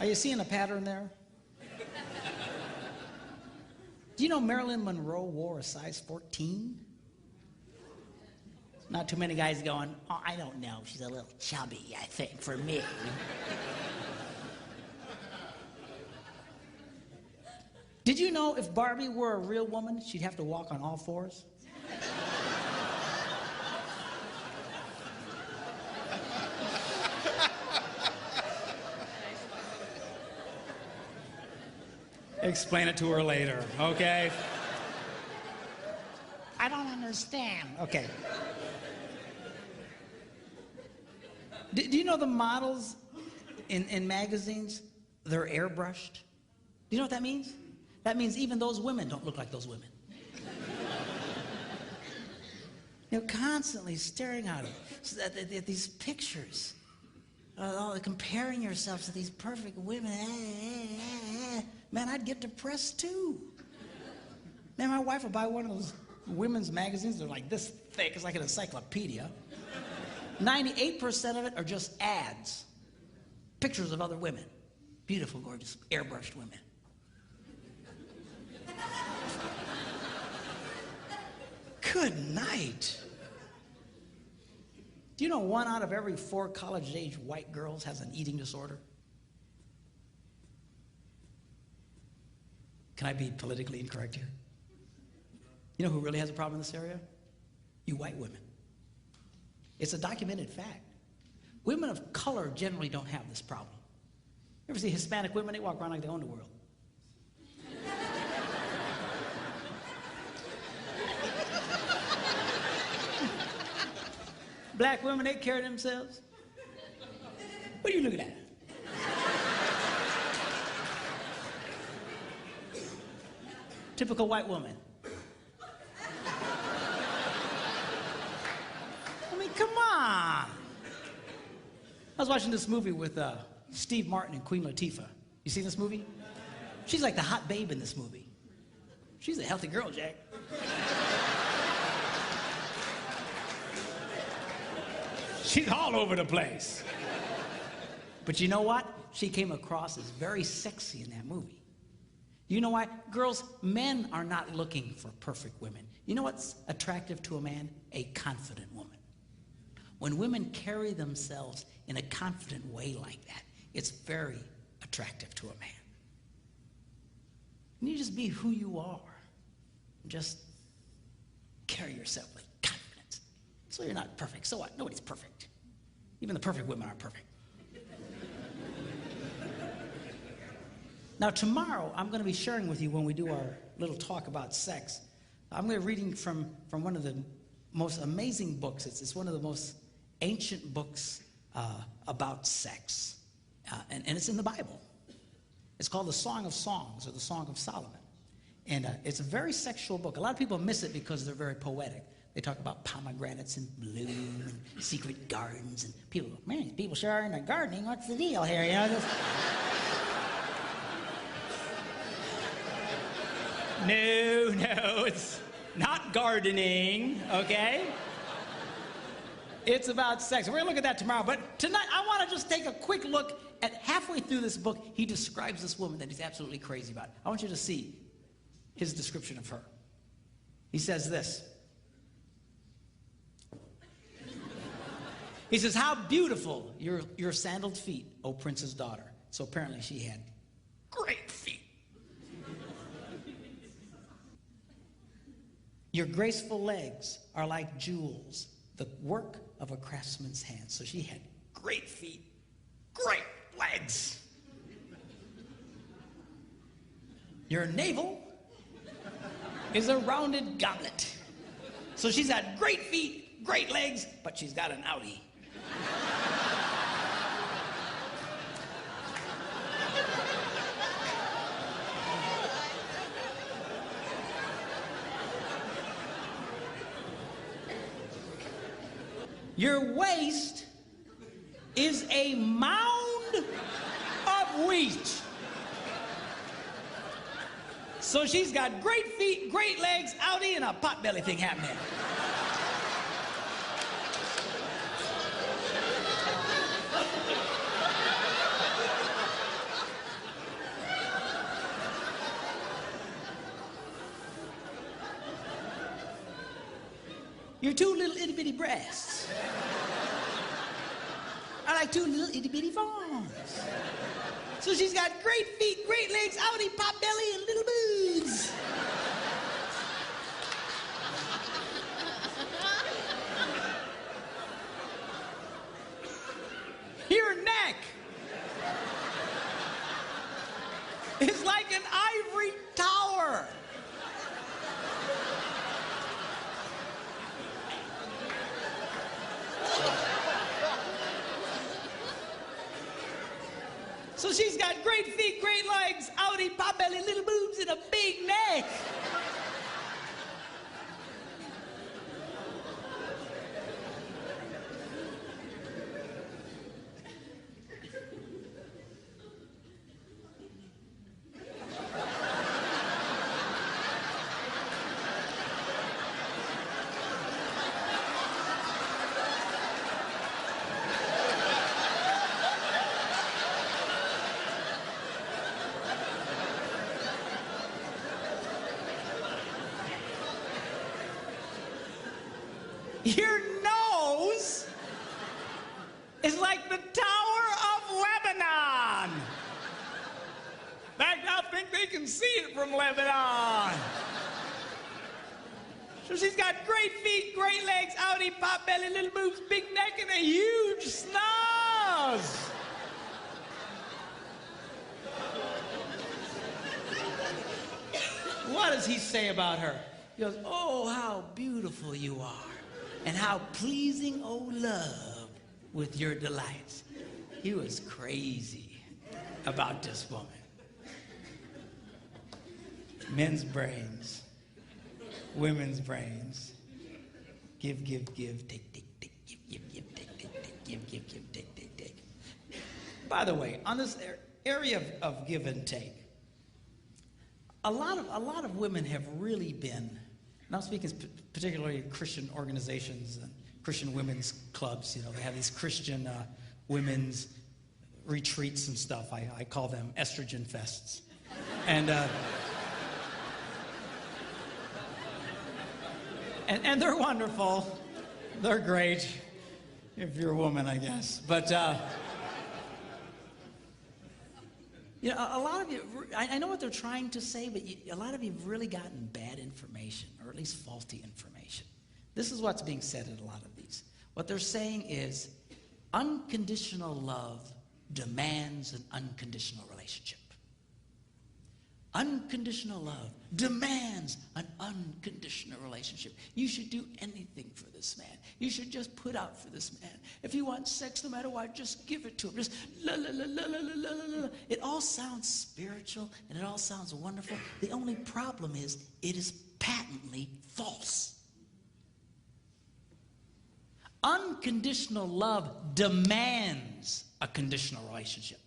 Are you seeing a pattern there? Do you know Marilyn Monroe wore a size 14? Not too many guys going, oh, I don't know, she's a little chubby, I think, for me. Did you know if Barbie were a real woman, she'd have to walk on all 4s? Explain it to her later, okay? I don't understand. Okay. Do you know the models in magazines, they're airbrushed? Do you know what that means? That means even those women don't look like those women. You're constantly staring at these pictures, comparing yourself to these perfect women. Man, I'd get depressed too. Man, my wife would buy one of those women's magazines. They're like this thick. It's like an encyclopedia. 98% of it are just ads. Pictures of other women. Beautiful, gorgeous, airbrushed women. Good night. Do you know 1 out of every 4 college-age white girls has an eating disorder? Can I be politically incorrect here? You know who really has a problem in this area? You white women. It's a documented fact. Women of color generally don't have this problem. You ever see Hispanic women? They walk around like they own the world. Black women, they carry themselves. What are you looking at? Typical white woman. I mean, come on. I was watching this movie with Steve Martin and Queen Latifah. You seen this movie? She's like the hot babe in this movie. She's a healthy girl, Jack. She's all over the place. But you know what? She came across as very sexy in that movie. You know why? Girls, men are not looking for perfect women. You know what's attractive to a man? A confident woman. When women carry themselves in a confident way like that, it's very attractive to a man. And you just be who you are. Just carry yourself with confidence. So you're not perfect. So what? Nobody's perfect. Even the perfect women aren't perfect. Now tomorrow, I'm going to be sharing with you when we do our little talk about sex. I'm going to be reading from one of the most amazing books. It's one of the most ancient books about sex. And it's in the Bible. It's called the Song of Songs, or the Song of Solomon. And it's a very sexual book. A lot of people miss it because they're very poetic. They talk about pomegranates and bloom and secret gardens. And people go, man, people sure are into gardening. What's the deal here? You know, just... No, it's not gardening, okay? It's about sex. We're going to look at that tomorrow. But tonight, I want to just take a quick look at halfway through this book. He describes this woman that he's absolutely crazy about. I want you to see his description of her. He says this. He says, how beautiful your sandaled feet, O prince's daughter. So apparently she had great feet. Your graceful legs are like jewels, the work of a craftsman's hand. So she had great feet, great legs. Your navel is a rounded goblet. So she's got great feet, great legs, but she's got an outie. Your waist is a mound of wheat. So she's got great feet, great legs, outie, and a potbelly thing happening. Your two little itty bitty breasts are like two little itty bitty farms. So she's got great feet, great legs, outie, pot belly, and little boobs. Your neck is like an ivory tower. So she's got great feet, great legs, outie, potbelly, little boobs, and a big neck. Your nose is like the Tower of Lebanon. In fact, I think they can see it from Lebanon. So she's got great feet, great legs, outie, pot belly, little boobs, big neck, and a huge snaz. What does he say about her? He goes, oh, how beautiful you are. And how pleasing, O love, with your delights. He was crazy about this woman. Men's brains, women's brains. Give, take, give, take. By the way, on this area of give and take, a lot of women have really been, and I'm speaking particularly Christian organizations and Christian women's clubs. You know, they have these Christian women's retreats and stuff. I call them estrogen fests. And they're wonderful. They're great if you're a woman, I guess. But You know, a lot of you, I know what they're trying to say, but a lot of you have really gotten bad information, or at least faulty information. This is what's being said in a lot of these. What they're saying is unconditional love demands an unconditional relationship. Unconditional love demands an unconditional relationship. You should do anything for this man. You should just put out for this man. If you want sex, no matter what, just give it to him. Just la la la la la la la la. It all sounds spiritual and it all sounds wonderful. The only problem is it is patently false. Unconditional love demands a conditional relationship.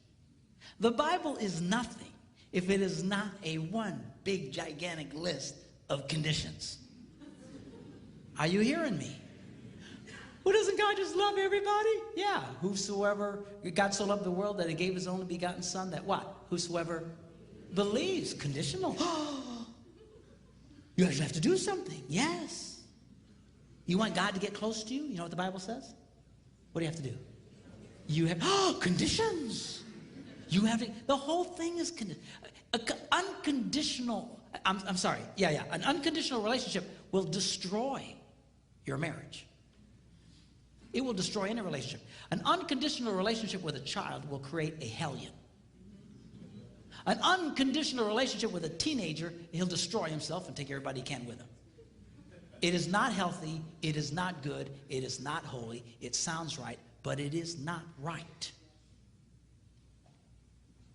The Bible is nothing if it is not a one big gigantic list of conditions. Are you hearing me? Well, doesn't God just love everybody? Yeah. Whosoever, God so loved the world that he gave his only begotten son, that what? Whosoever believes. Conditional. You actually have to do something. Yes. You want God to get close to you? You know what the Bible says? What do you have to do? You have conditions. You have to, the whole thing is unconditional. I'm sorry. Yeah. An unconditional relationship will destroy your marriage. It will destroy any relationship. An unconditional relationship with a child will create a hellion. An unconditional relationship with a teenager, he'll destroy himself and take everybody he can with him. It is not healthy. It is not good. It is not holy. It sounds right, but it is not right.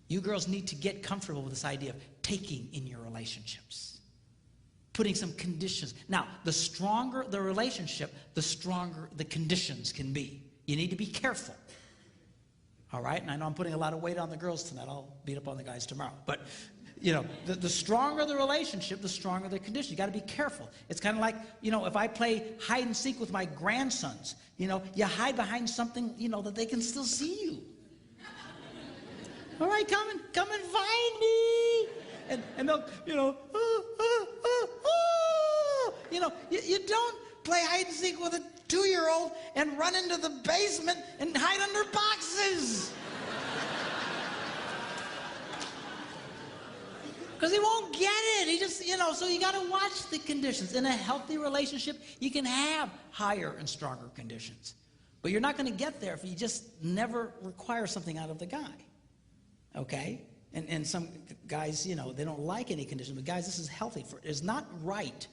You girls need to get comfortable with this idea of taking in your relationships. Putting some conditions. Now, the stronger the relationship, the stronger the conditions can be. You need to be careful. All right? And I know I'm putting a lot of weight on the girls tonight. I'll beat up on the guys tomorrow. But, you know, the stronger the relationship, the stronger the condition. You got to be careful. It's kind of like, you know, if I play hide and seek with my grandsons, you know, you hide behind something, you know, that they can still see you. All right, come and find me. And they'll, you know, you know, you don't play hide and seek with a 2-year-old and run into the basement and hide under boxes. Because he won't get it. He just, you know, so you got to watch the conditions. In a healthy relationship, you can have higher and stronger conditions. But you're not going to get there if you just never require something out of the guy. Okay? And some guys, you know, they don't like any condition. But guys, this is healthy. It's not right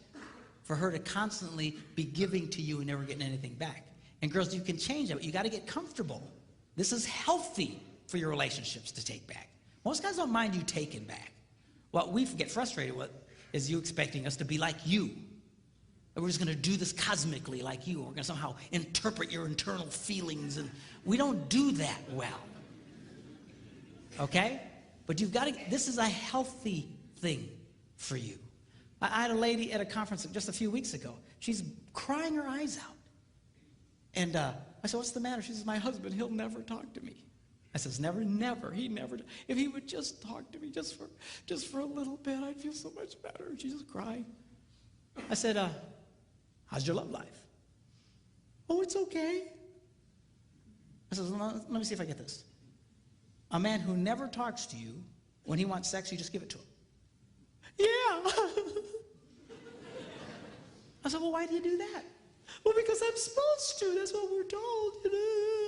for her to constantly be giving to you and never getting anything back. And girls, you can change that, but you got to get comfortable. This is healthy for your relationships to take back. Most guys don't mind you taking back. What we get frustrated with is you expecting us to be like you. That we're just going to do this cosmically like you. We're going to somehow interpret your internal feelings. And we don't do that well. Okay? But you've got to, this is a healthy thing for you. I had a lady at a conference just a few weeks ago. She's crying her eyes out. And I said, what's the matter? She says, my husband, he'll never talk to me. I says, never. He never. If he would just talk to me just for a little bit, I'd feel so much better. She's just crying. I said, how's your love life? Oh, it's okay. I said, let me see if I get this. A man who never talks to you, when he wants sex, you just give it to him. Yeah. I said, well, why do you do that? Well, because I'm supposed to. That's what we're told.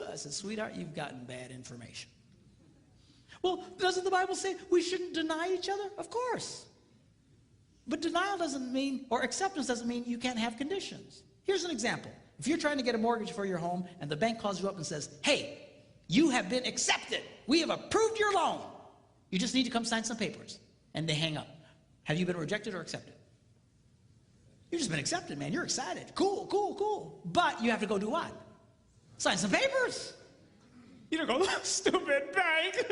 I said, sweetheart, you've gotten bad information. Well, doesn't the Bible say we shouldn't deny each other? Of course. But denial doesn't mean, or acceptance doesn't mean you can't have conditions. Here's an example. If you're trying to get a mortgage for your home and the bank calls you up and says, hey, you have been accepted. We have approved your loan. You just need to come sign some papers. And they hang up. Have you been rejected or accepted? You've just been accepted, man. You're excited. Cool, cool, cool. But you have to go do what? Sign some papers. You don't go, stupid bank. They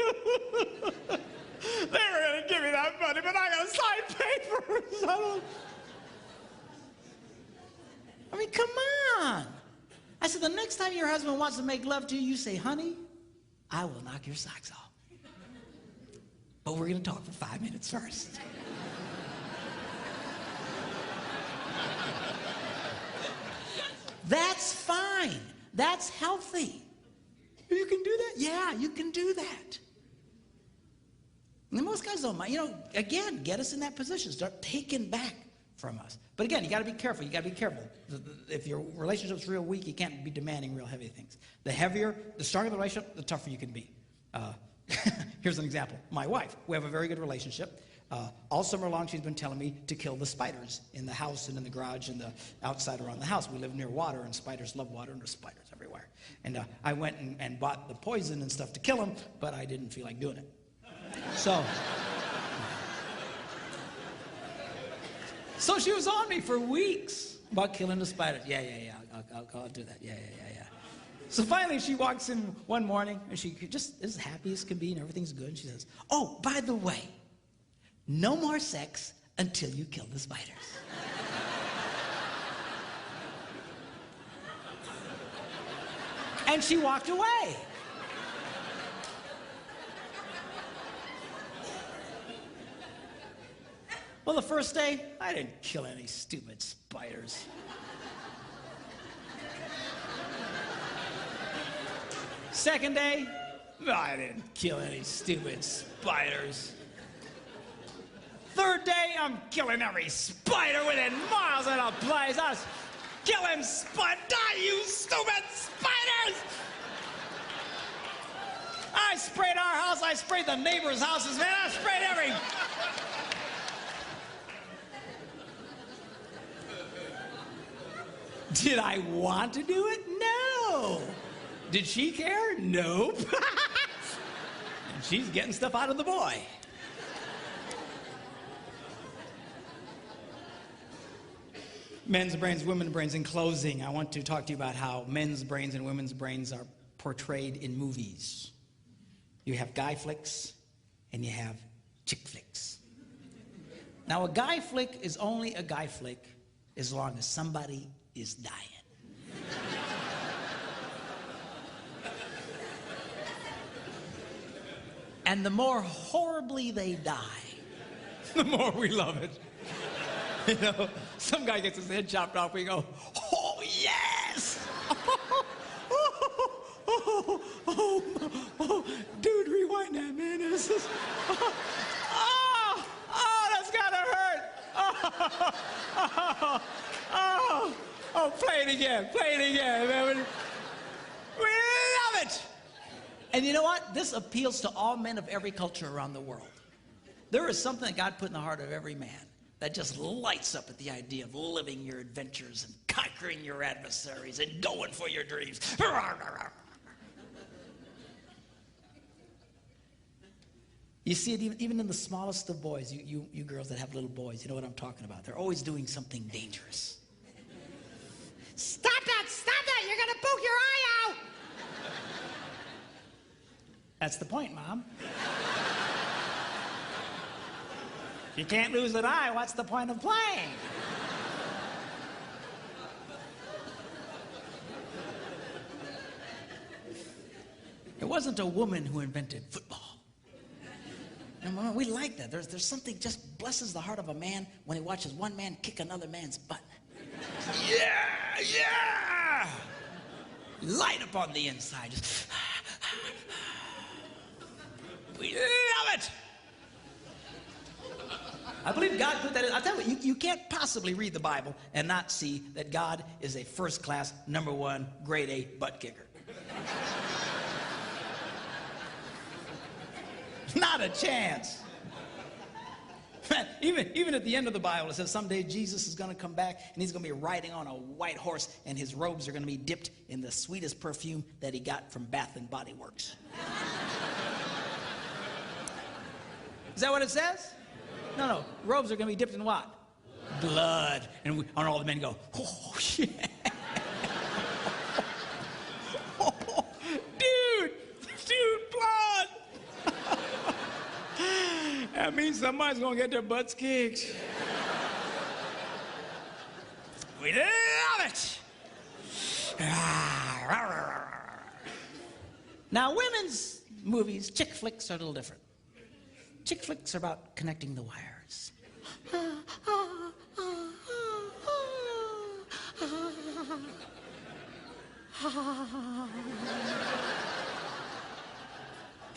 were going to give me that money, but I got to sign papers. I mean, come on. I said, the next time your husband wants to make love to you, you say, honey, I will knock your socks off. But we're going to talk for 5 minutes first. That's fine. That's healthy. You can do that? Yeah, you can do that. And most guys don't mind. You know, again, get us in that position. Start taking back from us. But again, you got to be careful. You got to be careful. If your relationship's real weak, you can't be demanding real heavy things. The stronger the relationship, the tougher you can be. Here's an example. My wife, we have a very good relationship. All summer long, she's been telling me to kill the spiders in the house and in the garage and the outside around the house. We live near water, and spiders love water, and there's spiders everywhere. And I went and bought the poison and stuff to kill them, but I didn't feel like doing it. So she was on me for weeks about killing the spiders. Yeah, I'll do that. Yeah. So finally she walks in one morning and she just is happy as can be and everything's good. And she says, oh, by the way, no more sex until you kill the spiders. And she walked away. Well, the first day, I didn't kill any stupid spiders. Second day, I didn't kill any stupid spiders. Third day, I'm killing every spider within miles of the place. I was killing spiders. Die, you stupid spiders! I sprayed our house. I sprayed the neighbors' houses, man. I sprayed every... Did I want to do it? No. Did she care? Nope. And she's getting stuff out of the boy. Men's brains, women's brains. In closing, I want to talk to you about how men's brains and women's brains are portrayed in movies. You have guy flicks and you have chick flicks. Now, a guy flick is only a guy flick as long as somebody is dying. And the more horribly they die, the more we love it. You know, some guy gets his head chopped off, we go, oh, yes! Dude, rewind that, man. This is, that's gotta hurt. Play it again, man. We love it. And you know what? This appeals to all men of every culture around the world. There is something that God put in the heart of every man that just lights up at the idea of living your adventures and conquering your adversaries and going for your dreams. You see it even in the smallest of boys. You girls that have little boys, you know what I'm talking about. They're always doing something dangerous. Stop that! You're gonna poke your eye out! That's the point, Mom. If you can't lose an eye, what's the point of playing? It wasn't a woman who invented football. And we like that. There's something just blesses the heart of a man when he watches one man kick another man's butt. Yeah! Light up on the inside. Just, we love it! I believe God put that in. I'll tell you, you can't possibly read the Bible and not see that God is a first-class, #1, grade A butt kicker. Not a chance. Even at the end of the Bible, it says someday Jesus is going to come back and he's going to be riding on a white horse and his robes are going to be dipped in the sweetest perfume that he got from Bath and Body Works. Is that what it says? No. Robes are going to be dipped in what? Blood. And all the men go, oh, shit. Dude, blood. That means somebody's going to get their butts kicked. We love it. Now, women's movies, chick flicks, are a little different. Chick flicks are about connecting the wires.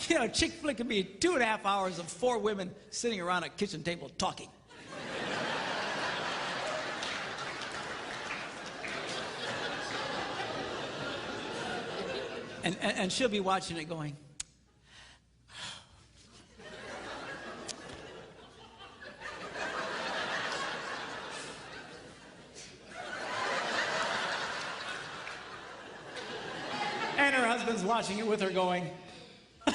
You know, a chick flick can be 2.5 hours of 4 women sitting around a kitchen table talking. And she'll be watching it going, and her husband's watching it with her going, I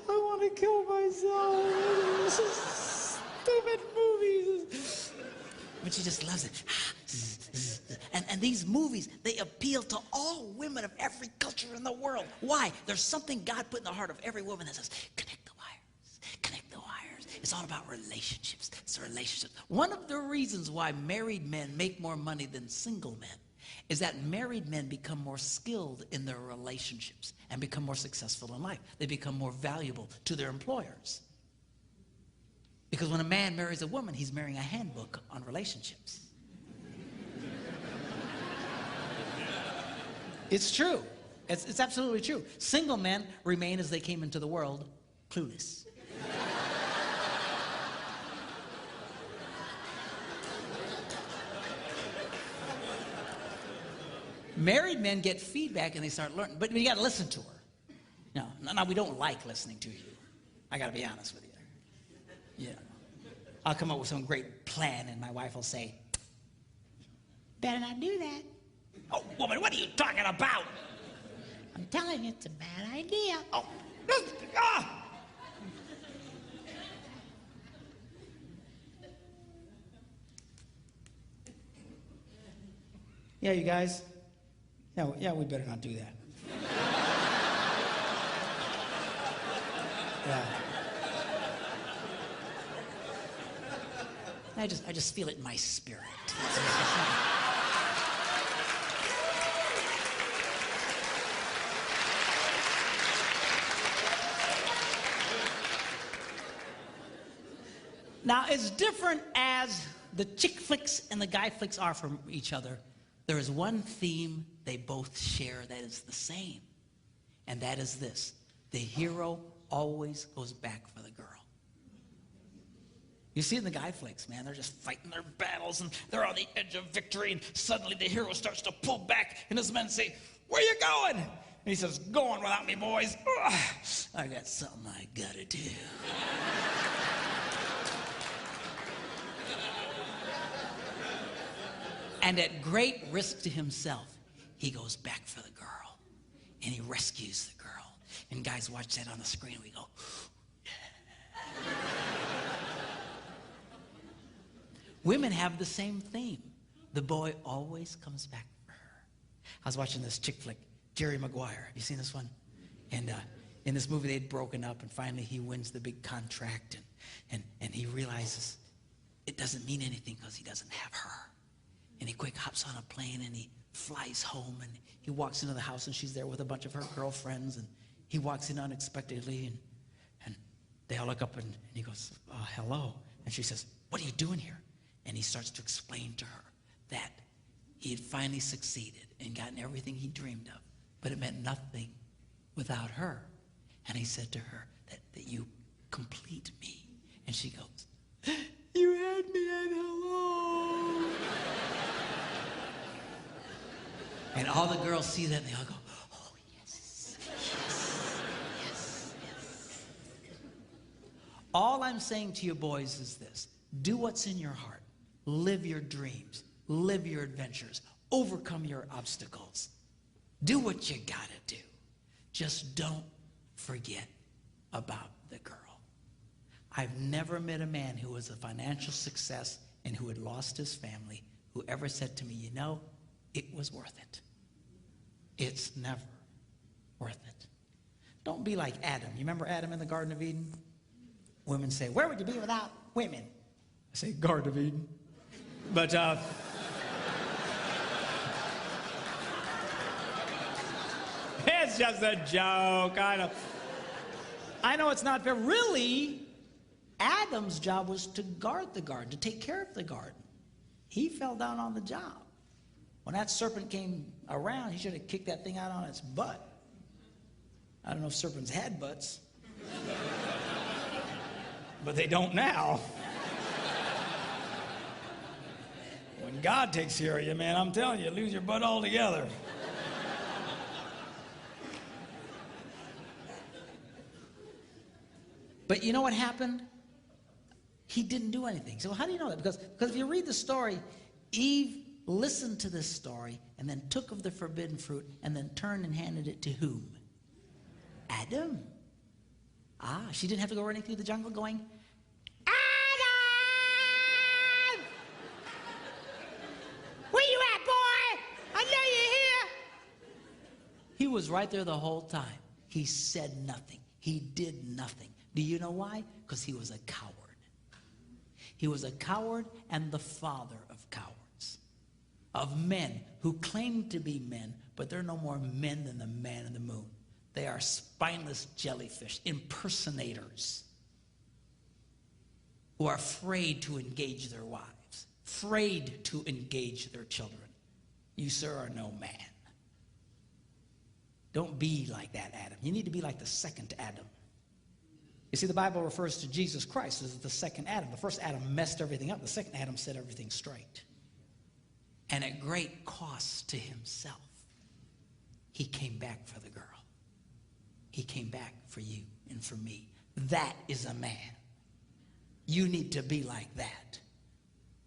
want to kill myself. This is stupid movies. But she just loves it. And these movies, they appeal to all women of every culture in the world. Why? There's something God put in the heart of every woman that says, connect the wires, connect the wires. It's all about relationships. It's relationships. One of the reasons why married men make more money than single men is that married men become more skilled in their relationships and become more successful in life. They become more valuable to their employers. Because when a man marries a woman, he's marrying a handbook on relationships. It's true. It's absolutely true. Single men remain as they came into the world, clueless. Married men get feedback and they start learning, but you got to listen to her. No, we don't like listening to you. I got to be honest with you. Yeah. I'll come up with some great plan and my wife will say, Better not do that. oh, woman, what are you talking about? I'm telling you, it's a bad idea. Oh, Yeah, you guys. Yeah, we better not do that. Yeah. I just feel it in my spirit. Now, as different as the chick flicks and the guy flicks are from each other, there is one theme they both share that is the same. And that is this. The hero always goes back for the girl. You see it in the guy flicks, man. They're just fighting their battles and they're on the edge of victory and suddenly the hero starts to pull back and his men say, where you going? And he says, going without me, boys. Ugh, I got something I gotta do. And at great risk to himself, he goes back for the girl and he rescues the girl. And guys watch that on the screen and we go, Women have the same theme. The boy always comes back for her. I was watching this chick flick, Jerry Maguire. Have you seen this one? And in this movie, they'd broken up, and finally he wins the big contract, and he realizes it doesn't mean anything because he doesn't have her. And he quick hops on a plane, and he flies home, and he walks into the house, and she's there with a bunch of her girlfriends, and he walks in unexpectedly, and they all look up, and he goes, hello. And she says, what are you doing here? And he starts to explain to her that he had finally succeeded and gotten everything he dreamed of, but it meant nothing without her. And he said to her that you complete me. And she goes, you had me at hello. And all the girls see that and they all go, oh, yes, yes, yes, yes. All I'm saying to you boys is this. Do what's in your heart. Live your dreams. Live your adventures. Overcome your obstacles. Do what you gotta do. Just don't forget about the girl. I've never met a man who was a financial success and who had lost his family who ever said to me, you know, it was worth it. It's never worth it. Don't be like Adam. You remember Adam in the Garden of Eden? Women say, where would you be without women? I say, Garden of Eden. But, it's just a joke. I know it's not fair. Really, Adam's job was to guard the garden, to take care of the garden. He fell down on the job. When that serpent came around, he should have kicked that thing out on its butt. I don't know if serpents had butts, but they don't now. When God takes care of you, man, I'm telling you, lose your butt altogether. But you know what happened? He didn't do anything. So how do you know that? Because if you read the story, Eve listened to this story and then took of the forbidden fruit and then turned and handed it to whom? Adam. She didn't have to go running through the jungle going, Adam! Where you at, boy? I know you're here. He was right there the whole time. He said nothing. He did nothing. Do you know why? Because he was a coward. He was a coward and the father of cowards, of men who claim to be men, but they're no more men than the man in the moon. They are spineless jellyfish, impersonators, who are afraid to engage their wives, afraid to engage their children. You, sir, are no man. Don't be like that, Adam. You need to be like the second Adam. You see, the Bible refers to Jesus Christ as the second Adam. The first Adam messed everything up. The second Adam set everything straight. And at great cost to himself, he came back for the girl. He came back for you and for me. That is a man. You need to be like that.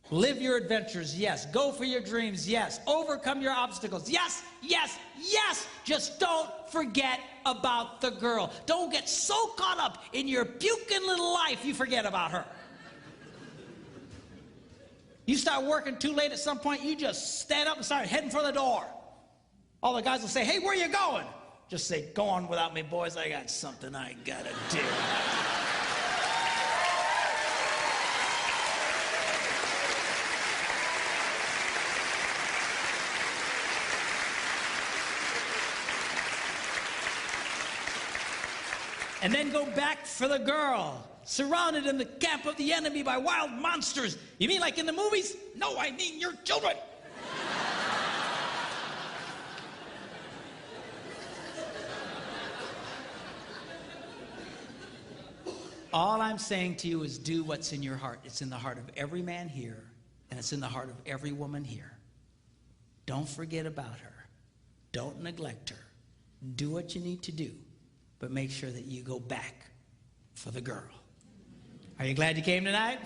Live your adventures, yes. Go for your dreams, yes. Overcome your obstacles, yes, yes, yes. Just don't forget about the girl. Don't get so caught up in your puking little life you forget about her. You start working too late at some point, you just stand up and start heading for the door. All the guys will say, hey, where you going? Just say, go on without me, boys. I got something I gotta do. And then go back for the girl, surrounded in the camp of the enemy by wild monsters. You mean like in the movies? No, I mean your children. All I'm saying to you is do what's in your heart. It's in the heart of every man here, and it's in the heart of every woman here. Don't forget about her. Don't neglect her. Do what you need to do. But make sure that you go back for the girl. Are you glad you came tonight?